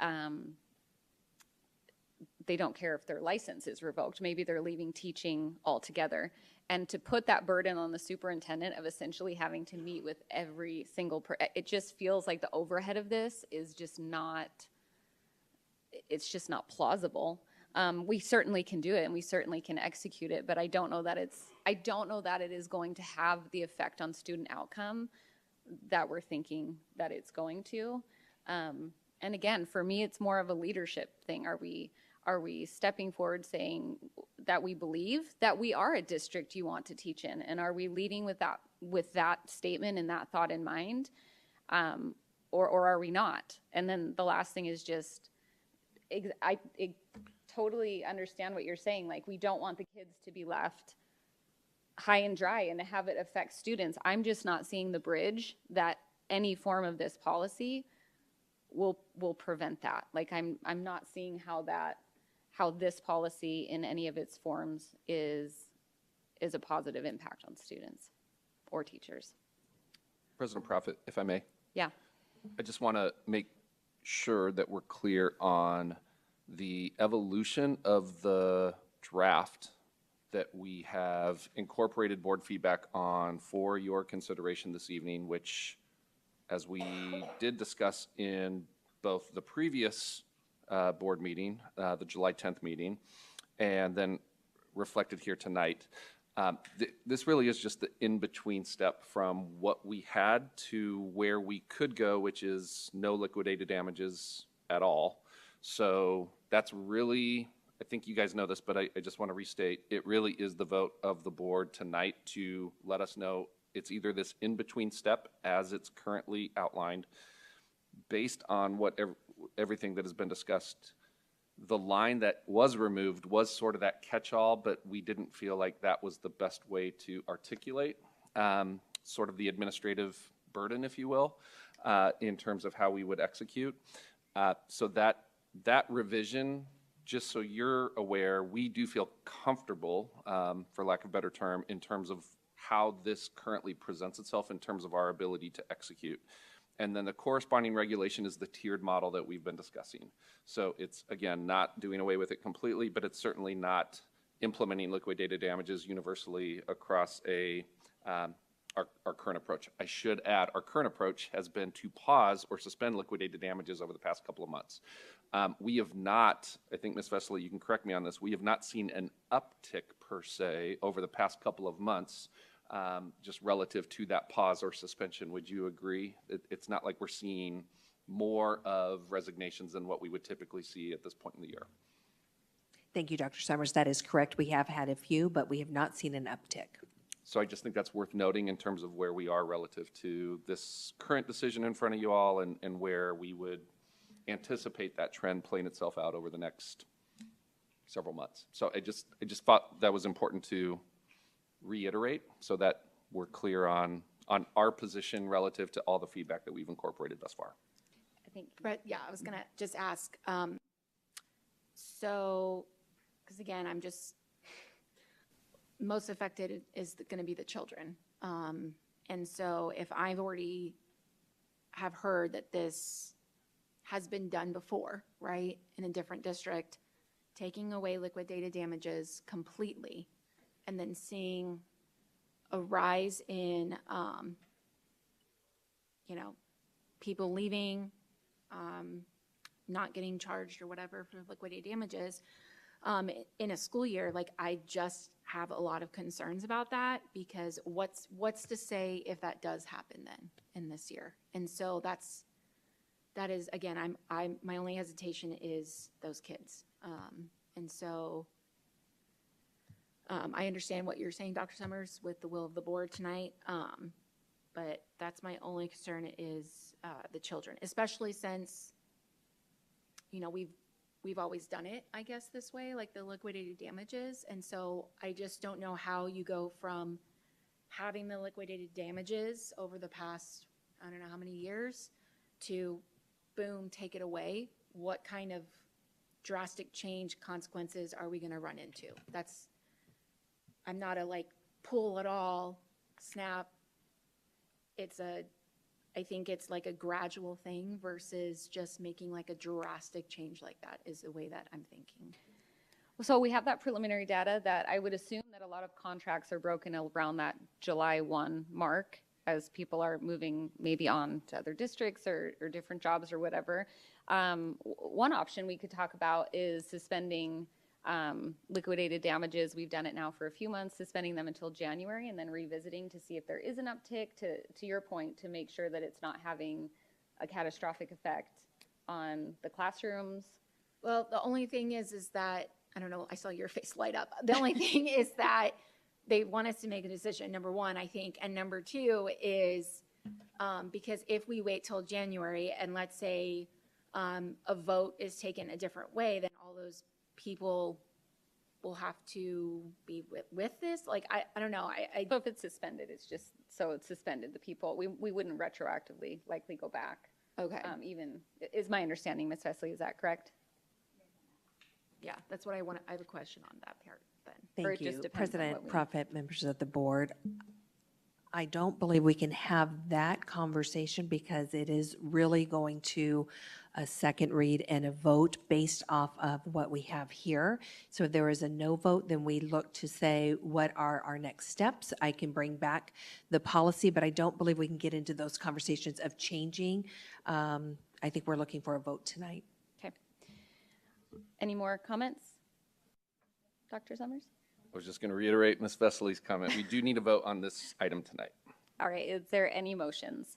they don't care if their license is revoked. Maybe they're leaving teaching altogether. And to put that burden on the superintendent of essentially having to meet with every single it just feels like the overhead of this is just not, it's just not plausible. We certainly can do it and we certainly can execute it, but I don't know that it is going to have the effect on student outcome that we're thinking that it's going to. And again, for me, it's more of a leadership thing. Are we stepping forward saying that we believe that we are a district you want to teach in? And are we leading with that statement and that thought in mind? Or are we not? And then the last thing is just, I totally understand what you're saying. Like, we don't want the kids to be left high and dry and to have it affect students. I'm just not seeing the bridge that any form of this policy will prevent that. Like, I'm not seeing how this policy in any of its forms is a positive impact on students or teachers. President Profit, if I may. Yeah. I just want to make sure that we're clear on the evolution of the draft that we have incorporated board feedback on for your consideration this evening, which, as we did discuss in both the previous board meeting, the July 10th meeting, and then reflected here tonight. This really is just the in-between step from what we had to where we could go, which is no liquidated damages at all. So that's really, I think you guys know this, but I just want to restate, it really is the vote of the board tonight to let us know it's either this in-between step as it's currently outlined, based on everything that has been discussed. The line that was removed was sort of that catch-all, but we didn't feel like that was the best way to articulate sort of the administrative burden, if you will, in terms of how we would execute. So that revision, just so you're aware, we do feel comfortable, for lack of a better term, in terms of how this currently presents itself in terms of our ability to execute. And then the corresponding regulation is the tiered model that we've been discussing. So it's, again, not doing away with it completely, but it's certainly not implementing liquidated damages universally across our current approach. I should add, our current approach has been to pause or suspend liquidated damages over the past couple of months. We have not, I think, Ms. Vesely, you can correct me on this, we have not seen an uptick per se over the past couple of months just relative to that pause or suspension. Would you agree? It's not like we're seeing more of resignations than what we would typically see at this point in the year. Thank you, Dr. Summers. That is correct. We have had a few, but we have not seen an uptick. So I just think that's worth noting in terms of where we are relative to this current decision in front of you all, and where we would anticipate that trend playing itself out over the next several months. So I just thought that was important to reiterate so that we're clear on our position relative to all the feedback that we've incorporated thus far. I think, Brett, yeah, I was gonna just ask, so, because again, I'm just, most affected is gonna be the children. And so if I've already have heard that this has been done before, right, in a different district, taking away liquidated damages completely, and then seeing a rise in, people leaving, not getting charged or whatever for liquidated damages, in a school year, like, I just have a lot of concerns about that, because what's to say if that does happen then in this year? And so that is, again, my only hesitation is those kids. And so, I understand what you're saying, Dr. Summers, with the will of the board tonight. But that's my only concern is, the children, especially since, we've always done it, I guess, this way, like the liquidated damages. And so I just don't know how you go from having the liquidated damages over the past, I don't know how many years, to boom, take it away. What kind of drastic change consequences are we going to run into? I'm not a pull it all, snap. I think it's like a gradual thing versus just making like a drastic change like that is the way that I'm thinking. so we have that preliminary data that I would assume that a lot of contracts are broken around that July 1 mark as people are moving maybe on to other districts or different jobs or whatever. One option we could talk about is suspending liquidated damages. We've done it now for a few months, suspending them until January and then revisiting to see if there is an uptick, to your point, to make sure that it's not having a catastrophic effect on the classrooms. Well, the only thing is that, I don't know, I saw your face light up. The only thing is that they want us to make a decision, number one, I think. And number two is, because if we wait till January and let's say a vote is taken a different way, then all those people will have to be with this. Like, I don't know. So if it's suspended, it's just, so it's suspended. The people, we wouldn't retroactively likely go back. Okay. Even, is my understanding, Ms. Vesley, is that correct? Yeah, that's what I want. I have a question on that part then. Or it Thank just you, depends on President what we- Profit, members of the board. I don't believe we can have that conversation because it is really going to a second read and a vote based off of what we have here. So if there is a no vote, then we look to say, what are our next steps? I can bring back the policy, but I don't believe we can get into those conversations of changing. I think we're looking for a vote tonight. Okay. Any more comments? Dr. Summers? I was just going to reiterate Ms. Vesley's comment. We do need a vote on this item tonight. All right, is there any motions?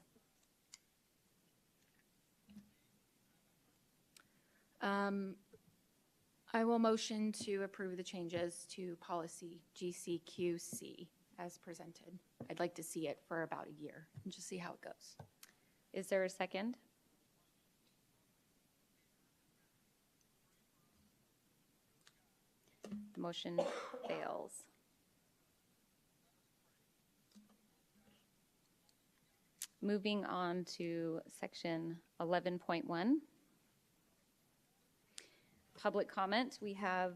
I will motion to approve the changes to policy GCQC as presented. I'd like to see it for about a year and just see how it goes. Is there a second? The motion fails. Moving on to section 11.1. Public comment. We have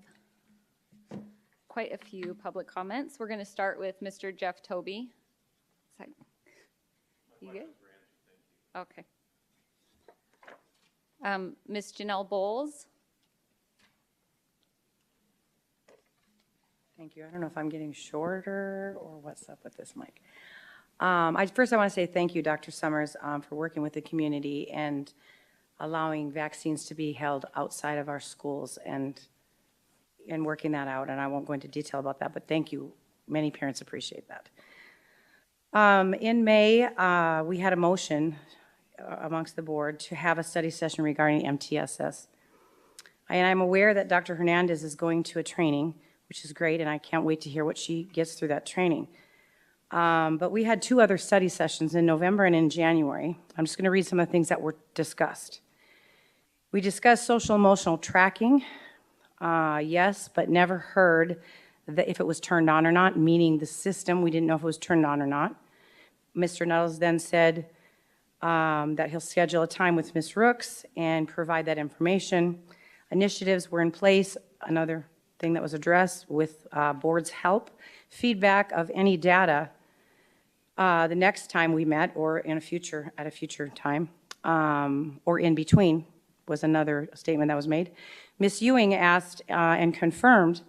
quite a few public comments. We're going to start with Mr. Jeff Toby. Is that, you good? Okay. Ms. Janelle Bowles. Thank you. I don't know if I'm getting shorter or what's up with this mic. First, I want to say thank you, Dr. Summers, for working with the community and allowing vaccines to be held outside of our schools and working that out. And I won't go into detail about that, but thank you. Many parents appreciate that. In May, we had a motion amongst the board to have a study session regarding MTSS. And I'm aware that Dr. Hernandez is going to a training, which is great, and I can't wait to hear what she gets through that training. But we had 2 other study sessions in November and in January. I'm just going to read some of the things that were discussed. We discussed social emotional tracking, yes, but never heard that if it was turned on or not, meaning the system, we didn't know if it was turned on or not. Mr. Nettles then said that he'll schedule a time with Ms. Rooks and provide that information. Initiatives were in place, another thing that was addressed with board's help, feedback of any data the next time we met or at a future time, or in between was another statement that was made. Ms. Ewing asked and confirmed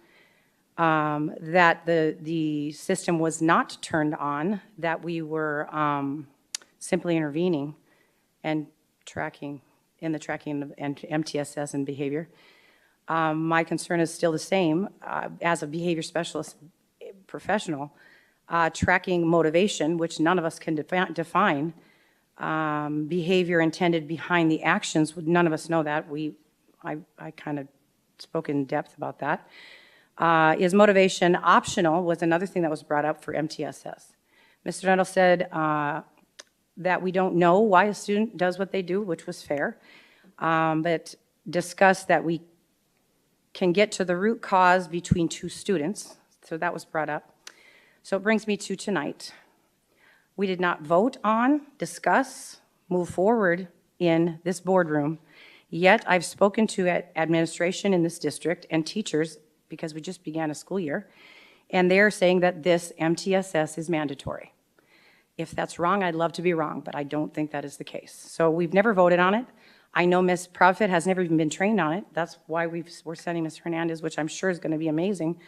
that the system was not turned on, that we were simply intervening and tracking of MTSS and behavior. My concern is still the same. As a behavior specialist professional, tracking motivation, which none of us can define, behavior intended behind the actions, none of us know that. I kind of spoke in depth about that. Is motivation optional was another thing that was brought up for MTSS. Mr. Nettle said that we don't know why a student does what they do, which was fair, but discussed that we can get to the root cause between 2 students, so that was brought up. So it brings me to tonight. We did not vote on, discuss, move forward in this boardroom, yet I've spoken to administration in this district and teachers, because we just began a school year, and they're saying that this MTSS is mandatory. If that's wrong, I'd love to be wrong, but I don't think that is the case. So we've never voted on it. I know Ms. Proudfit has never even been trained on it. That's why we're sending Ms. Hernandez, which I'm sure is going to be amazing.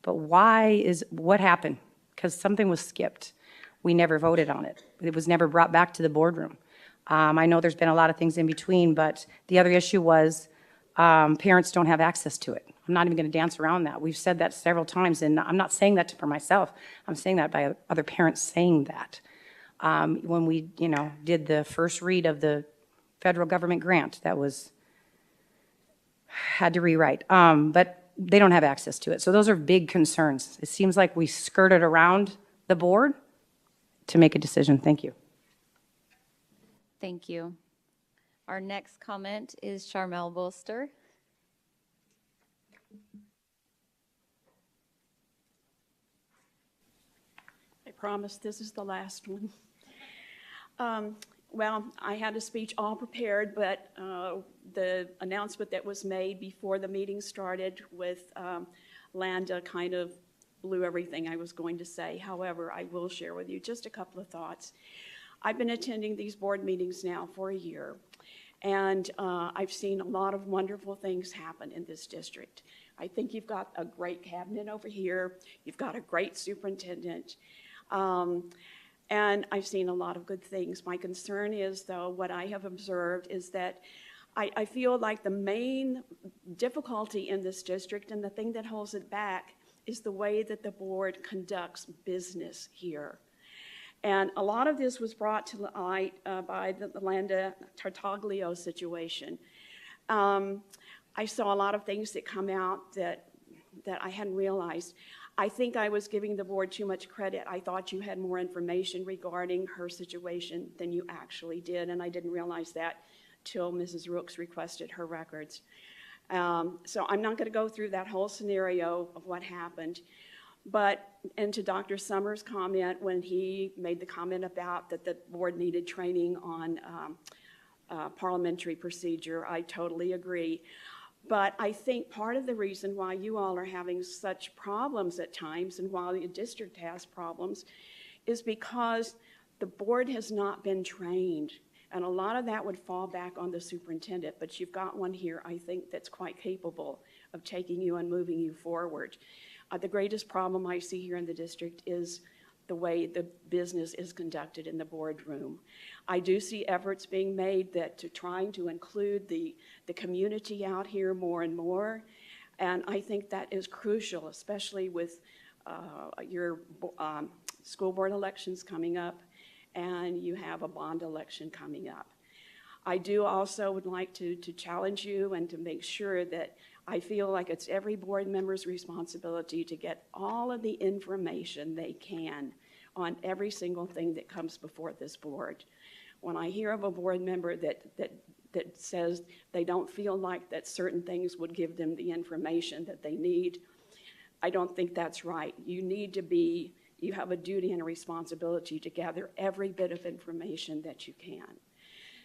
But what happened? Because something was skipped. We never voted on it. It was never brought back to the boardroom. I know there's been a lot of things in between, but the other issue was parents don't have access to it. I'm not even going to dance around that. We've said that several times, and I'm not saying that for myself. I'm saying that by other parents saying that. When we, did the first read of the federal government grant that had to rewrite, but they don't have access to it. So those are big concerns. It seems like we skirted around the board to make a decision. Thank you. Thank you. Our next comment is Charmel Bolster. I promise this is the last one. Well, I had a speech all prepared, but the announcement that was made before the meeting started with Landa kind of blew everything I was going to say. However, I will share with you just a couple of thoughts. I've been attending these board meetings now for a year, and I've seen a lot of wonderful things happen in this district. I think you've got a great cabinet over here. You've got a great superintendent. And I've seen a lot of good things. My concern is, though, what I have observed is that I feel like the main difficulty in this district and the thing that holds it back is the way that the board conducts business here. And a lot of this was brought to light by the Landa Tartaglio situation. I saw a lot of things that come out that I hadn't realized. I think I was giving the board too much credit. I thought you had more information regarding her situation than you actually did, and I didn't realize that till Mrs. Rooks requested her records. So I'm not going to go through that whole scenario of what happened. And to Dr. Summers' comment when he made the comment about that the board needed training on parliamentary procedure, I totally agree. But I think part of the reason why you all are having such problems at times and why the district has problems is because the board has not been trained. And a lot of that would fall back on the superintendent, but you've got one here, I think, that's quite capable of taking you and moving you forward. The greatest problem I see here in the district is the way the business is conducted in the boardroom. I do see efforts being made to trying to include the community out here more and more, and I think that is crucial, especially with your school board elections coming up, and you have a bond election coming up. I do also would like to challenge you and to make sure that I feel like it's every board member's responsibility to get all of the information they can on every single thing that comes before this board. When I hear of a board member that says they don't feel like that certain things would give them the information that they need, I don't think that's right. You have a duty and a responsibility to gather every bit of information that you can.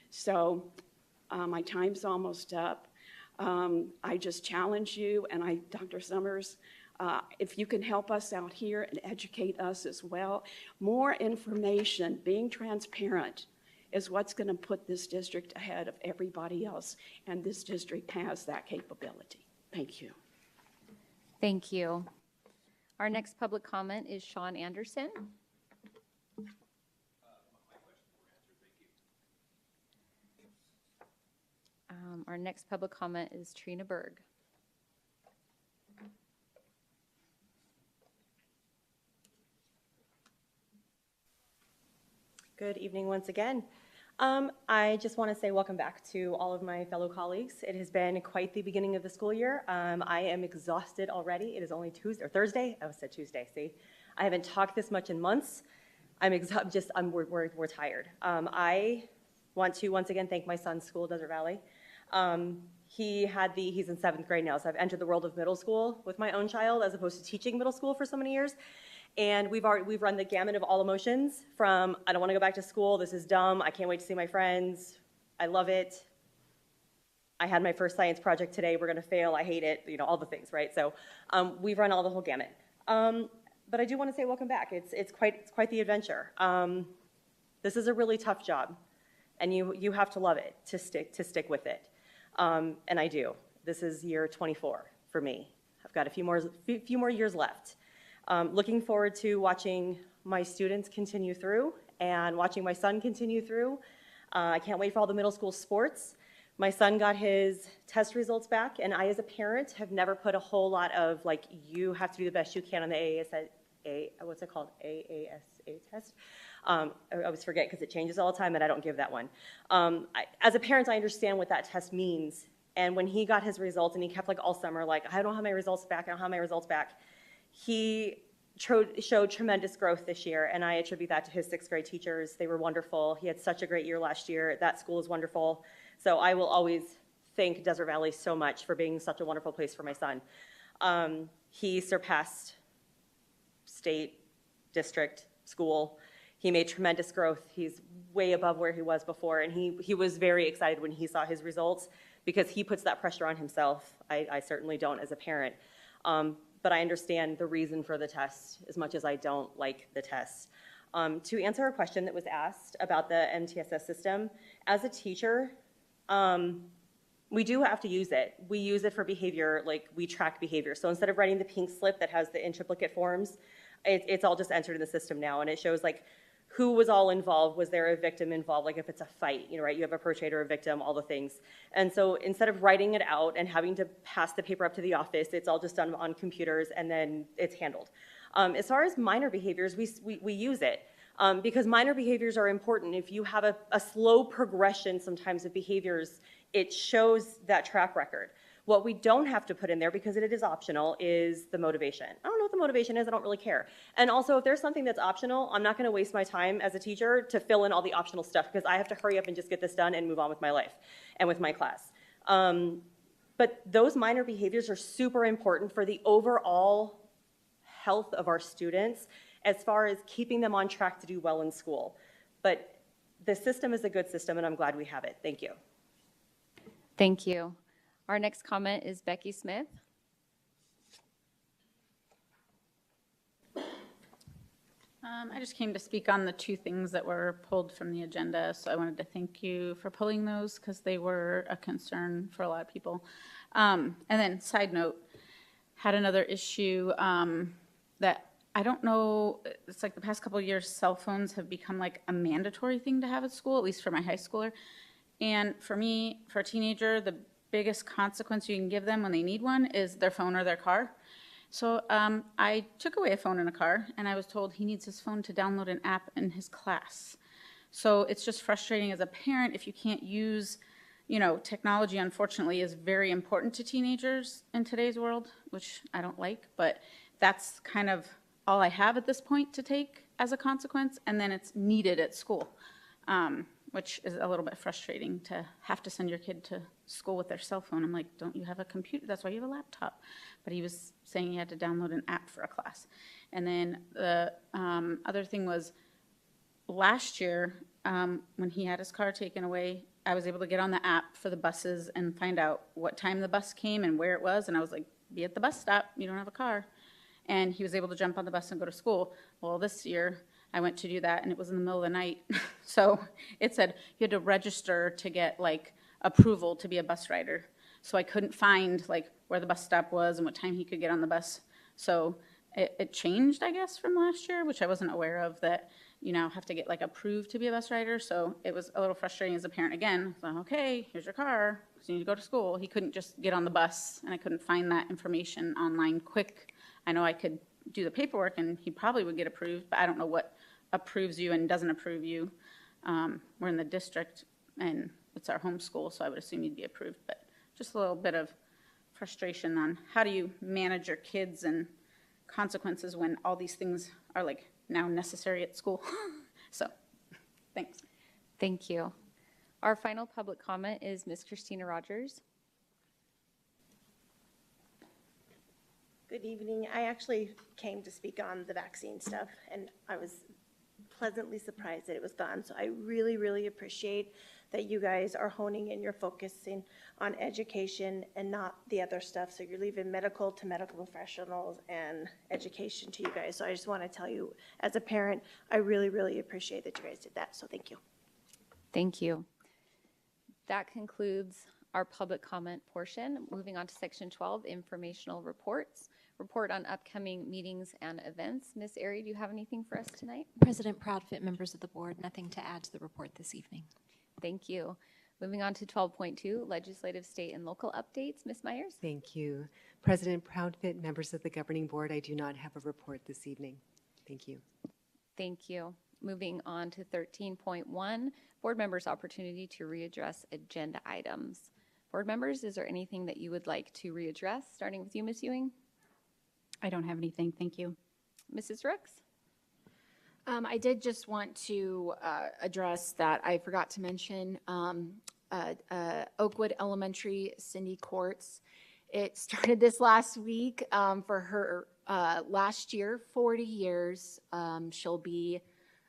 So my time's almost up. I just challenge you, and Dr. Summers, if you can help us out here and educate us as well. More information, being transparent, is what's going to put this district ahead of everybody else, and this district has that capability. Thank you. Thank you. Our next public comment is Sean Anderson. Our next public comment is Trina Berg. Good evening once again. I just want to say welcome back to all of my fellow colleagues. It has been quite the beginning of the school year. I am exhausted already. It is only Thursday. I said Tuesday, see? I haven't talked this much in months. We're tired. I want to once again thank my son's school, Desert Valley. He's in 7th grade now, so I've entered the world of middle school with my own child as opposed to teaching middle school for so many years. And we've run the gamut of all emotions from, I don't want to go back to school, this is dumb, I can't wait to see my friends, I love it, I had my first science project today, we're going to fail, I hate it, all the things, right? So we've run all the whole gamut. But I do want to say welcome back. It's quite the adventure. This is a really tough job, and you have to love it to stick with it. And I do. This is year 24 for me. I've got a few more years left. Looking forward to watching my students continue through and watching my son continue through. I can't wait for all the middle school sports. My son got his test results back, and I as a parent have never put a whole lot of you have to do the best you can on the AASA test. I always forget because it changes all the time and I don't give that one. As a parent, I understand what that test means. And when he got his results and he kept all summer, I don't have my results back, I don't have my results back. He showed tremendous growth this year, and I attribute that to his 6th grade teachers. They were wonderful. He had such a great year last year. That school is wonderful. So I will always thank Desert Valley so much for being such a wonderful place for my son. He surpassed state, district, school. He made tremendous growth. He's way above where he was before, and he was very excited when he saw his results because he puts that pressure on himself. I certainly don't as a parent. But I understand the reason for the test as much as I don't like the test. To answer a question that was asked about the MTSS system, as a teacher, we do have to use it. We use it for behavior, we track behavior. So instead of writing the pink slip that has the in triplicate forms, it's all just entered in the system now, and it shows who was all involved. Was there a victim involved? If it's a fight, right? You have a perpetrator, a victim, all the things. And so instead of writing it out and having to pass the paper up to the office, it's all just done on computers and then it's handled. As far as minor behaviors, we use it because minor behaviors are important. If you have a slow progression sometimes of behaviors, it shows that track record. What we don't have to put in there, because it is optional, is the motivation. I don't know what the motivation is, I don't really care. And also, if there's something that's optional, I'm not gonna waste my time as a teacher to fill in all the optional stuff, because I have to hurry up and just get this done and move on with my life and with my class. But those minor behaviors are super important for the overall health of our students, as far as keeping them on track to do well in school. But the system is a good system, and I'm glad we have it. Thank you. Thank you. Our next comment is Becky Smith. I just came to speak on the 2 things that were pulled from the agenda, so I wanted to thank you for pulling those because they were a concern for a lot of people. And then, side note, had another issue that I don't know, it's the past couple of years, cell phones have become a mandatory thing to have at school, at least for my high schooler. And for me, for a teenager, the biggest consequence you can give them when they need one is their phone or their car. So I took away a phone in a car, and I was told he needs his phone to download an app in his class. So it's just frustrating as a parent if you can't use, technology, unfortunately, is very important to teenagers in today's world, which I don't like, but that's kind of all I have at this point to take as a consequence, and then it's needed at school, which is a little bit frustrating to have to send your kid to school with their cell phone. I'm like, don't you have a computer? That's why you have a laptop. But he was saying he had to download an app for a class. And then the other thing was, last year, when he had his car taken away, I was able to get on the app for the buses and find out what time the bus came and where it was. And I was like, be at the bus stop. You don't have a car. And he was able to jump on the bus and go to school. Well, this year, I went to do that, and it was in the middle of the night. So it said you had to register to get, approval to be a bus rider. So I couldn't find, where the bus stop was and what time he could get on the bus. So it changed, I guess, from last year, which I wasn't aware of, that you now have to get approved to be a bus rider. So it was a little frustrating as a parent. Again, I was like, okay, here's your car, so you need to go to school. He couldn't just get on the bus, and I couldn't find that information online quick. I know I could do the paperwork, and he probably would get approved, but I don't know what approves you and doesn't approve you. We're in the district, and it's our home school, so I would assume you'd be approved. But just a little bit of frustration on how do you manage your kids and consequences when all these things are now necessary at school. So, thanks. Thank you. Our final public comment is Ms. Christina Rogers. Good evening. I actually came to speak on the vaccine stuff, and I was pleasantly surprised that it was gone. So I really, really appreciate that you guys are honing in, you're focusing on education and not the other stuff. So you're leaving medical to medical professionals and education to you guys. So I just want to tell you, as a parent, I really, really appreciate that you guys did that. So thank you. Thank you. That concludes our public comment portion. Moving on to section 12, informational reports. Report on upcoming meetings and events. Ms. Airy, do you have anything for us tonight? President Proudfit, members of the board, nothing to add to the report this evening. Thank you. Moving on to 12.2, legislative, state, and local updates. Ms. Myers? Thank you. President Proudfit, members of the governing board, I do not have a report this evening. Thank you. Thank you. Moving on to 13.1, board members' opportunity to readdress agenda items. Board members, is there anything that you would like to readdress? Starting with you, Ms. Ewing. I don't have anything. Thank you. Mrs. Rooks? I did just want to address that I forgot to mention Oakwood Elementary Cindy Courts. It started this last week for her last year, 40 years. She'll be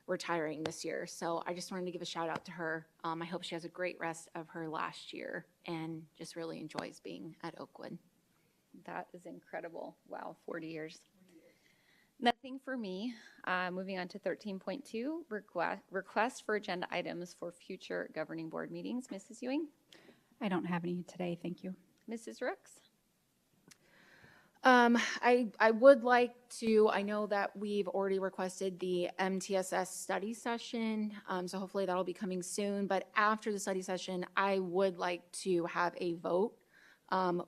retiring this year. So I just wanted to give a shout out to her. I hope she has a great rest of her last year and just really enjoys being at Oakwood. That is incredible. Wow, 40 years. Nothing for me. Moving on to 13.2, request for agenda items for future governing board meetings. Mrs. Ewing? I don't have any today. Thank you. Mrs. Rooks? I would like to, I know that we've already requested the MTSS study session, so hopefully that'll be coming soon. But after the study session, I would like to have a vote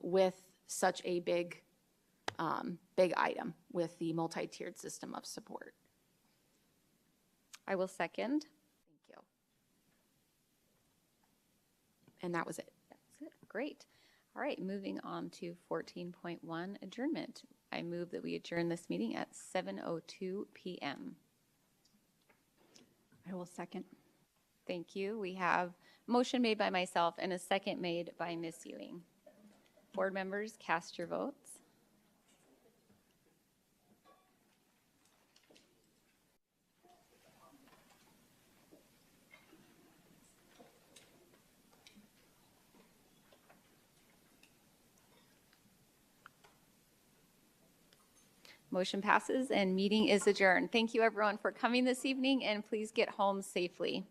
with such a big item with the multi-tiered system of support. I will second. Thank you. And that was it. That's it. Great. All right, moving on to 14.1, adjournment. I move that we adjourn this meeting at 7:02 p.m. I will second. Thank you. We have a motion made by myself and a second made by Ms. Ewing. Board members, cast your votes. Motion passes and meeting is adjourned. Thank you everyone for coming this evening, and please get home safely.